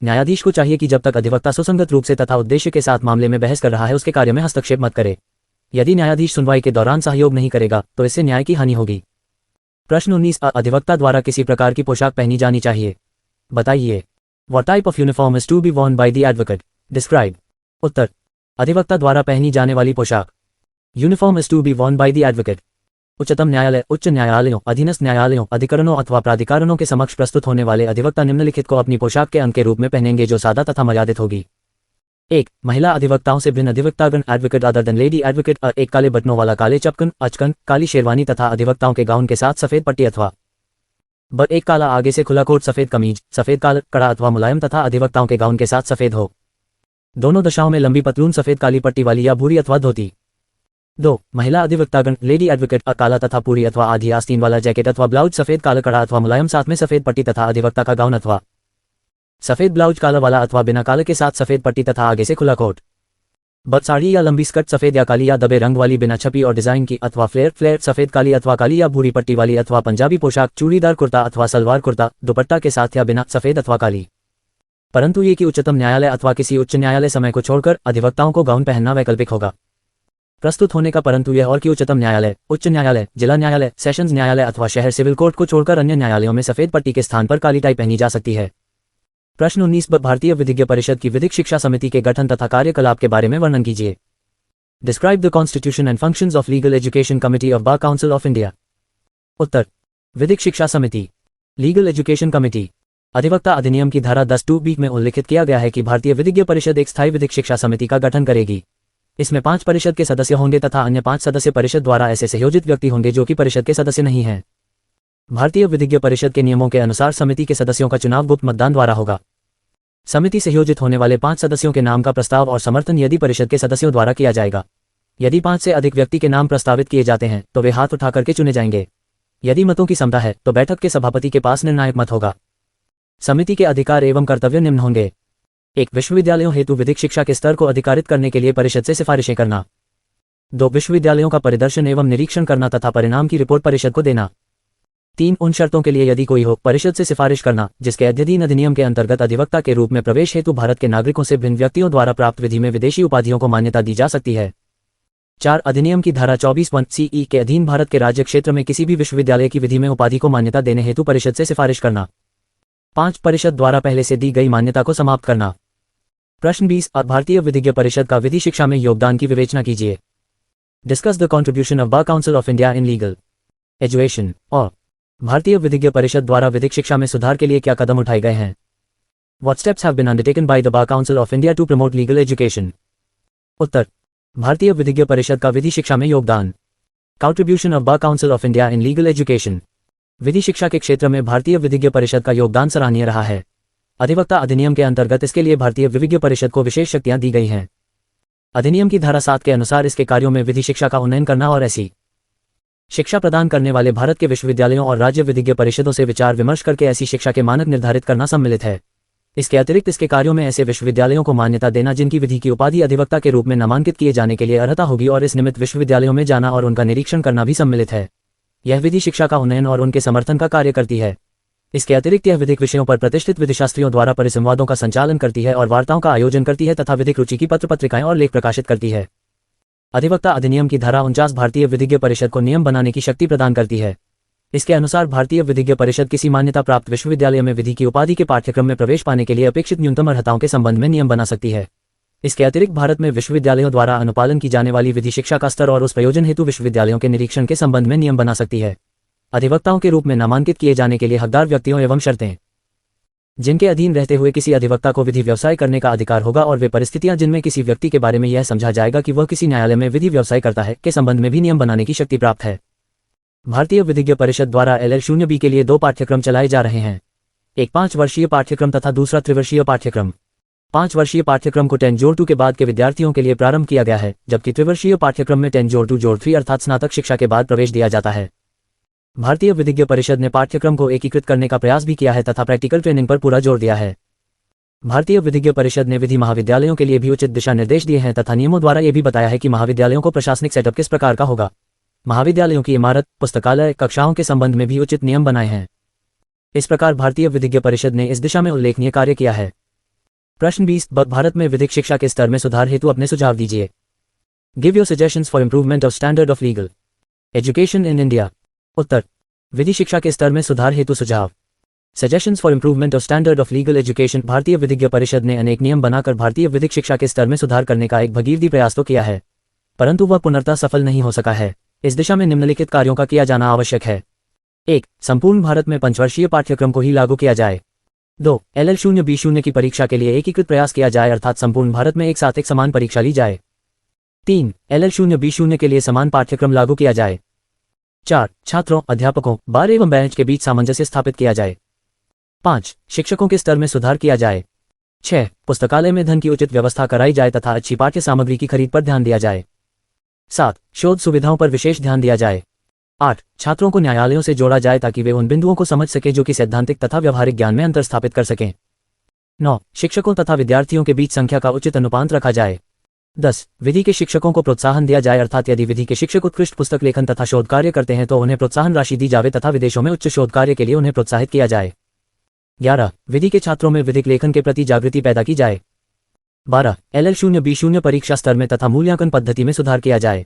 न्यायाधीश को चाहिए कि जब तक अधिवक्ता सुसंगत रूप से तथा उद्देश्य के साथ मामले में बहस कर रहा है उसके कार्य में हस्तक्षेप मत करे। यदि न्यायाधीश सुनवाई के दौरान सहयोग नहीं करेगा तो इससे न्याय की हानि होगी। प्रश्न 19 अधिवक्ता द्वारा किसी प्रकार की पोशाक पहनी जानी चाहिए, बताइए। What type of uniform is to be worn by the advocate? Describe. उत्तर, अधिवक्ता द्वारा पहनी जाने वाली पोशाक। Uniform is to be worn by the advocate. उच्चतम न्यायालय, उच्च न्यायालयों, अधीनस्थ न्यायालयों, अधिकरणों अथवा प्राधिकरणों के समक्ष प्रस्तुत होने वाले अधिवक्ता निम्नलिखित को अपनी पोशाक के अंग के रूप में पहनेंगे जो सादा तथा मर्यादित होगी। 1. महिला अधिवक्ताओं से भिन्न अधिवक्तागण advocate other than lady advocate एक काले बटनों वाला काले चपकन, अचकन, काली शेरवानी तथा अधिवक्ताओं के गाउन के साथ सफेद पट्टी अथवा एक काला आगे से खुला कोट, सफेद कमीज, सफेद काला कड़ा अथवा मुलायम तथा अधिवक्ताओं के गाउन के साथ सफेद हो। दोनों दशाओं में लंबी पतलून सफेद काली पट्टी वाली या भूरी अथवा धोती। 2. महिला अधिवक्तागण लेडी एडवोकेट काला तथा पूरी अथवा आधी आस्तीन वाला जैकेट अथवा ब्लाउज सफेद काला कड़ा अथवा मुलायम साथ में सफेद पट्टी तथा अधिवक्ता का गाउन अथवा सफेद ब्लाउज काला वाला अथवा बिना काले के साथ सफेद पट्टी तथा आगे से खुला कोट। साड़ी या लंबी स्कर्ट सफेद या काली या दबे रंग वाली बिना छपी और डिजाइन की अथवा फ्लेयर सफेद काली अथवा काली या भूरी पट्टी वाली अथवा पंजाबी पोशाक, चूड़ीदार कुर्ता अथवा सलवार कुर्ता दुपट्टा के साथ या बिना सफेद अथवा काली। परंतु ये कि उच्चतम न्यायालय अथवा किसी उच्च न्यायालय समय को छोड़कर अधिवक्ताओं को गाउन पहनना वैकल्पिक होगा। प्रस्तुत होने का परंतु यह और कि उच्चतम न्यायालय, उच्च न्यायालय, जिला न्यायालय, सेशंस न्यायालय अथवा शहर सिविल कोर्ट को छोड़कर अन्य न्यायालयों में सफेद पट्टी के स्थान पर काली टाई पहनी जा सकती है। प्रश्न 19 भारतीय विधिज्ञ परिषद की विधिक शिक्षा समिति के गठन तथा कार्यकलाप के बारे में वर्णन कीजिए। Describe the constitution and functions of legal education committee of bar council of India. उत्तर, विधिक शिक्षा समिति, लीगल एजुकेशन कमिटी। अधिवक्ता अधिनियम की धारा 10(2)B में उल्लिखित किया गया है कि भारतीय विधिज्ञ परिषद एक स्थायी विधिक शिक्षा समिति का गठन करेगी। इसमें 5 परिषद के सदस्य होंगे तथा अन्य 5 सदस्य परिषद द्वारा ऐसे संयोजित व्यक्ति होंगे जो कि परिषद के सदस्य नहीं हैं। भारतीय विधिज्ञ परिषद के नियमों के अनुसार समिति के सदस्यों का चुनाव गुप्त मतदान द्वारा होगा। समिति संयोजित होने वाले 5 सदस्यों के नाम का प्रस्ताव और समर्थन यदि परिषद के सदस्यों द्वारा किया जाएगा। यदि 5 से अधिक व्यक्ति के नाम प्रस्तावित किए जाते हैं तो वे हाथ उठा करके चुने जाएंगे। यदि मतों की समता है तो बैठक के सभापति के पास निर्णायक मत होगा। समिति के अधिकार एवं कर्तव्य निम्न होंगे। 1. विश्वविद्यालयों हेतु विधिक शिक्षा के स्तर को अधिकारित करने के लिए परिषद से सिफारिशें करना। 2. विश्वविद्यालयों का परिदर्शन एवं निरीक्षण करना तथा परिणाम की रिपोर्ट परिषद को देना। 3. उन शर्तों के लिए यदि कोई हो परिषद से सिफारिश करना जिसके अध्ययन अधिनियम के अंतर्गत अधिवक्ता के रूप में प्रवेश हेतु भारत के नागरिकों से भिन्न व्यक्तियों द्वारा प्राप्त विधि में विदेशी उपाधियों को मान्यता दी जा सकती है। 4. अधिनियम की धारा 24(1)CE के अधीन भारत के राज्य क्षेत्र में किसी भी विश्वविद्यालय की विधि में उपाधि को मान्यता देने हेतु परिषद से सिफारिश करना। 5. परिषद द्वारा पहले से दी गई मान्यता को समाप्त करना। प्रश्न 20 भारतीय विधिज्ञ परिषद का विधि शिक्षा में योगदान की विवेचना कीजिए। Discuss the contribution of bar council of India in legal education. और भारतीय विधिज्ञ परिषद द्वारा विधिक शिक्षा में सुधार के लिए क्या कदम उठाए गए हैं। What steps have been undertaken by the Bar Council of India to promote legal education? उत्तर, भारतीय विधिज्ञ परिषद का विधि शिक्षा में योगदान। Contribution of Bar Council of India in legal education। विधि शिक्षा के क्षेत्र में भारतीय विधिज्ञ परिषद का योगदान सराहनीय रहा है। अधिवक्ता अधिनियम के अंतर्गत इसके लिए भारतीय विधिज्ञ परिषद को विशेष शक्तियां दी गई हैं। अधिनियम की धारा 7 के अनुसार इसके कार्यों में विधि शिक्षा का उन्नयन करना और ऐसी शिक्षा प्रदान करने वाले भारत के विश्वविद्यालयों और राज्य विधिज्ञ परिषदों से विचार विमर्श करके ऐसी शिक्षा के मानक निर्धारित करना सम्मिलित है। इसके अतिरिक्त इसके कार्यों में ऐसे विश्वविद्यालयों को मान्यता देना जिनकी विधि की उपाधि अधिवक्ता के रूप में नामांकित किए जाने के लिए अर्हता होगी और इस निमित्त विश्वविद्यालयों में जाना और उनका निरीक्षण करना भी सम्मिलित है। यह विधि शिक्षा का उन्नयन और उनके समर्थन का कार्य करती है। इसके अतिरिक्त यह विधिक विषयों पर प्रतिष्ठित विधिशास्त्रियों द्वारा परिसंवादों का संचालन करती है और वार्ताओं का आयोजन करती है तथा विधिक रुचि की पत्र पत्रिकाएं और लेख प्रकाशित करती है। अधिवक्ता अधिनियम की धारा 49 भारतीय विधिज्ञ परिषद को नियम बनाने की शक्ति प्रदान करती है। इसके अनुसार भारतीय विधिज्ञ परिषद किसी मान्यता प्राप्त विश्वविद्यालय में विधि की उपाधि के पाठ्यक्रम में प्रवेश पाने के लिए अपेक्षित न्यूनतम अर्हताओं के संबंध में नियम बना सकती है। इसके अतिरिक्त भारत में विश्वविद्यालयों द्वारा अनुपालन की जाने वाली विधि शिक्षा का स्तर और उस प्रयोजन हेतु विश्वविद्यालयों के निरीक्षण के संबंध में नियम बना सकती है। अधिवक्ताओं के रूप में नामांकित किए जाने के लिए हकदार व्यक्तियों एवं शर्तें जिनके अधीन रहते हुए किसी अधिवक्ता को विधि व्यवसाय करने का अधिकार होगा और वे परिस्थितियां जिनमें किसी व्यक्ति के बारे में यह समझा जाएगा कि वह किसी न्यायालय में विधि व्यवसाय करता है के संबंध में भी नियम बनाने की शक्ति प्राप्त है। भारतीय विधिज्ञ परिषद द्वारा LL0B के लिए 2 पाठ्यक्रम चलाए जा रहे हैं, एक 5 वर्षीय पाठ्यक्रम तथा दूसरा त्रिवर्षीय पाठ्यक्रम। 5 वर्षीय पाठ्यक्रम को 10+2 के बाद के विद्यार्थियों के लिए प्रारंभ किया गया है, जबकि त्रिवर्षीय पाठ्यक्रम में 10+2+3 अर्थात स्नातक शिक्षा के बाद प्रवेश दिया जाता है। भारतीय विधिज्ञ परिषद ने पाठ्यक्रम को एकीकृत करने का प्रयास भी किया है तथा प्रैक्टिकल ट्रेनिंग पर पूरा जोर दिया है। भारतीय विधिज्ञ परिषद ने विधि महाविद्यालयों के लिए भी उचित दिशा निर्देश दिए हैं तथा नियमों द्वारा यह भी बताया है कि महाविद्यालयों को प्रशासनिक सेटअप किस प्रकार का होगा। महाविद्यालयों की इमारत, पुस्तकालय, कक्षाओं के संबंध में भी उचित नियम बनाए हैं। इस प्रकार भारतीय विधिज्ञ परिषद ने इस दिशा में उल्लेखनीय कार्य किया है। प्रश्न 20 भारत में विधिक शिक्षा के स्तर में सुधार हेतु अपने सुझाव दीजिए। Give your suggestions for improvement of standard of legal education in India. उत्तर, विधि शिक्षा के स्तर में सुधार हेतु सुझाव। Suggestions for improvement of standard of legal education. भारतीय विधिज्ञ परिषद ने अनेक नियम बनाकर भारतीय विधिक शिक्षा के स्तर में सुधार करने का एक भगीरथी प्रयास तो किया है, परंतु वह पूर्णतः सफल नहीं हो सका है। इस दिशा में निम्नलिखित कार्यों का किया जाना आवश्यक है। 1. संपूर्ण भारत में 5 वर्षीय पाठ्यक्रम को ही लागू किया जाए। 2. LL0B0 की परीक्षा के लिए एकीकृत प्रयास किया जाए अर्थात संपूर्ण भारत में एक साथ एक समान परीक्षा ली जाए। 3. LL0B0 के लिए समान पाठ्यक्रम लागू किया जाए। 4. छात्रों, अध्यापकों, बार एवं बेंच के बीच सामंजस्य स्थापित किया जाए। 5. शिक्षकों के स्तर में सुधार किया जाए। 6. पुस्तकालय में धन की उचित व्यवस्था कराई जाए तथा अच्छी पाठ्य सामग्री की खरीद पर ध्यान दिया जाए। 7. शोध सुविधाओं पर विशेष ध्यान दिया जाए। 8. छात्रों को न्यायालयों से जोड़ा जाए ताकि वे उन बिंदुओं को समझ सकें जो कि सैद्धांतिक तथा व्यवहारिक ज्ञान में अंतर स्थापित कर सकें। 9. शिक्षकों तथा विद्यार्थियों के बीच संख्या का उचित अनुपात रखा जाए। 10. विधि के शिक्षकों को प्रोत्साहन दिया जाए अर्थात यदि विधि के शिक्षक उत्कृष्ट पुस्तक लेखन तथा शोध कार्य करते हैं तो उन्हें प्रोत्साहन राशि दी जाए तथा विदेशों में उच्च शोध कार्य के लिए उन्हें प्रोत्साहित किया जाए। 11. विधि के छात्रों में विधिक लेखन के प्रति जागृति पैदा की जाए। 12. LL0B0 परीक्षा स्तर में तथा मूल्यांकन पद्धति में सुधार किया जाए।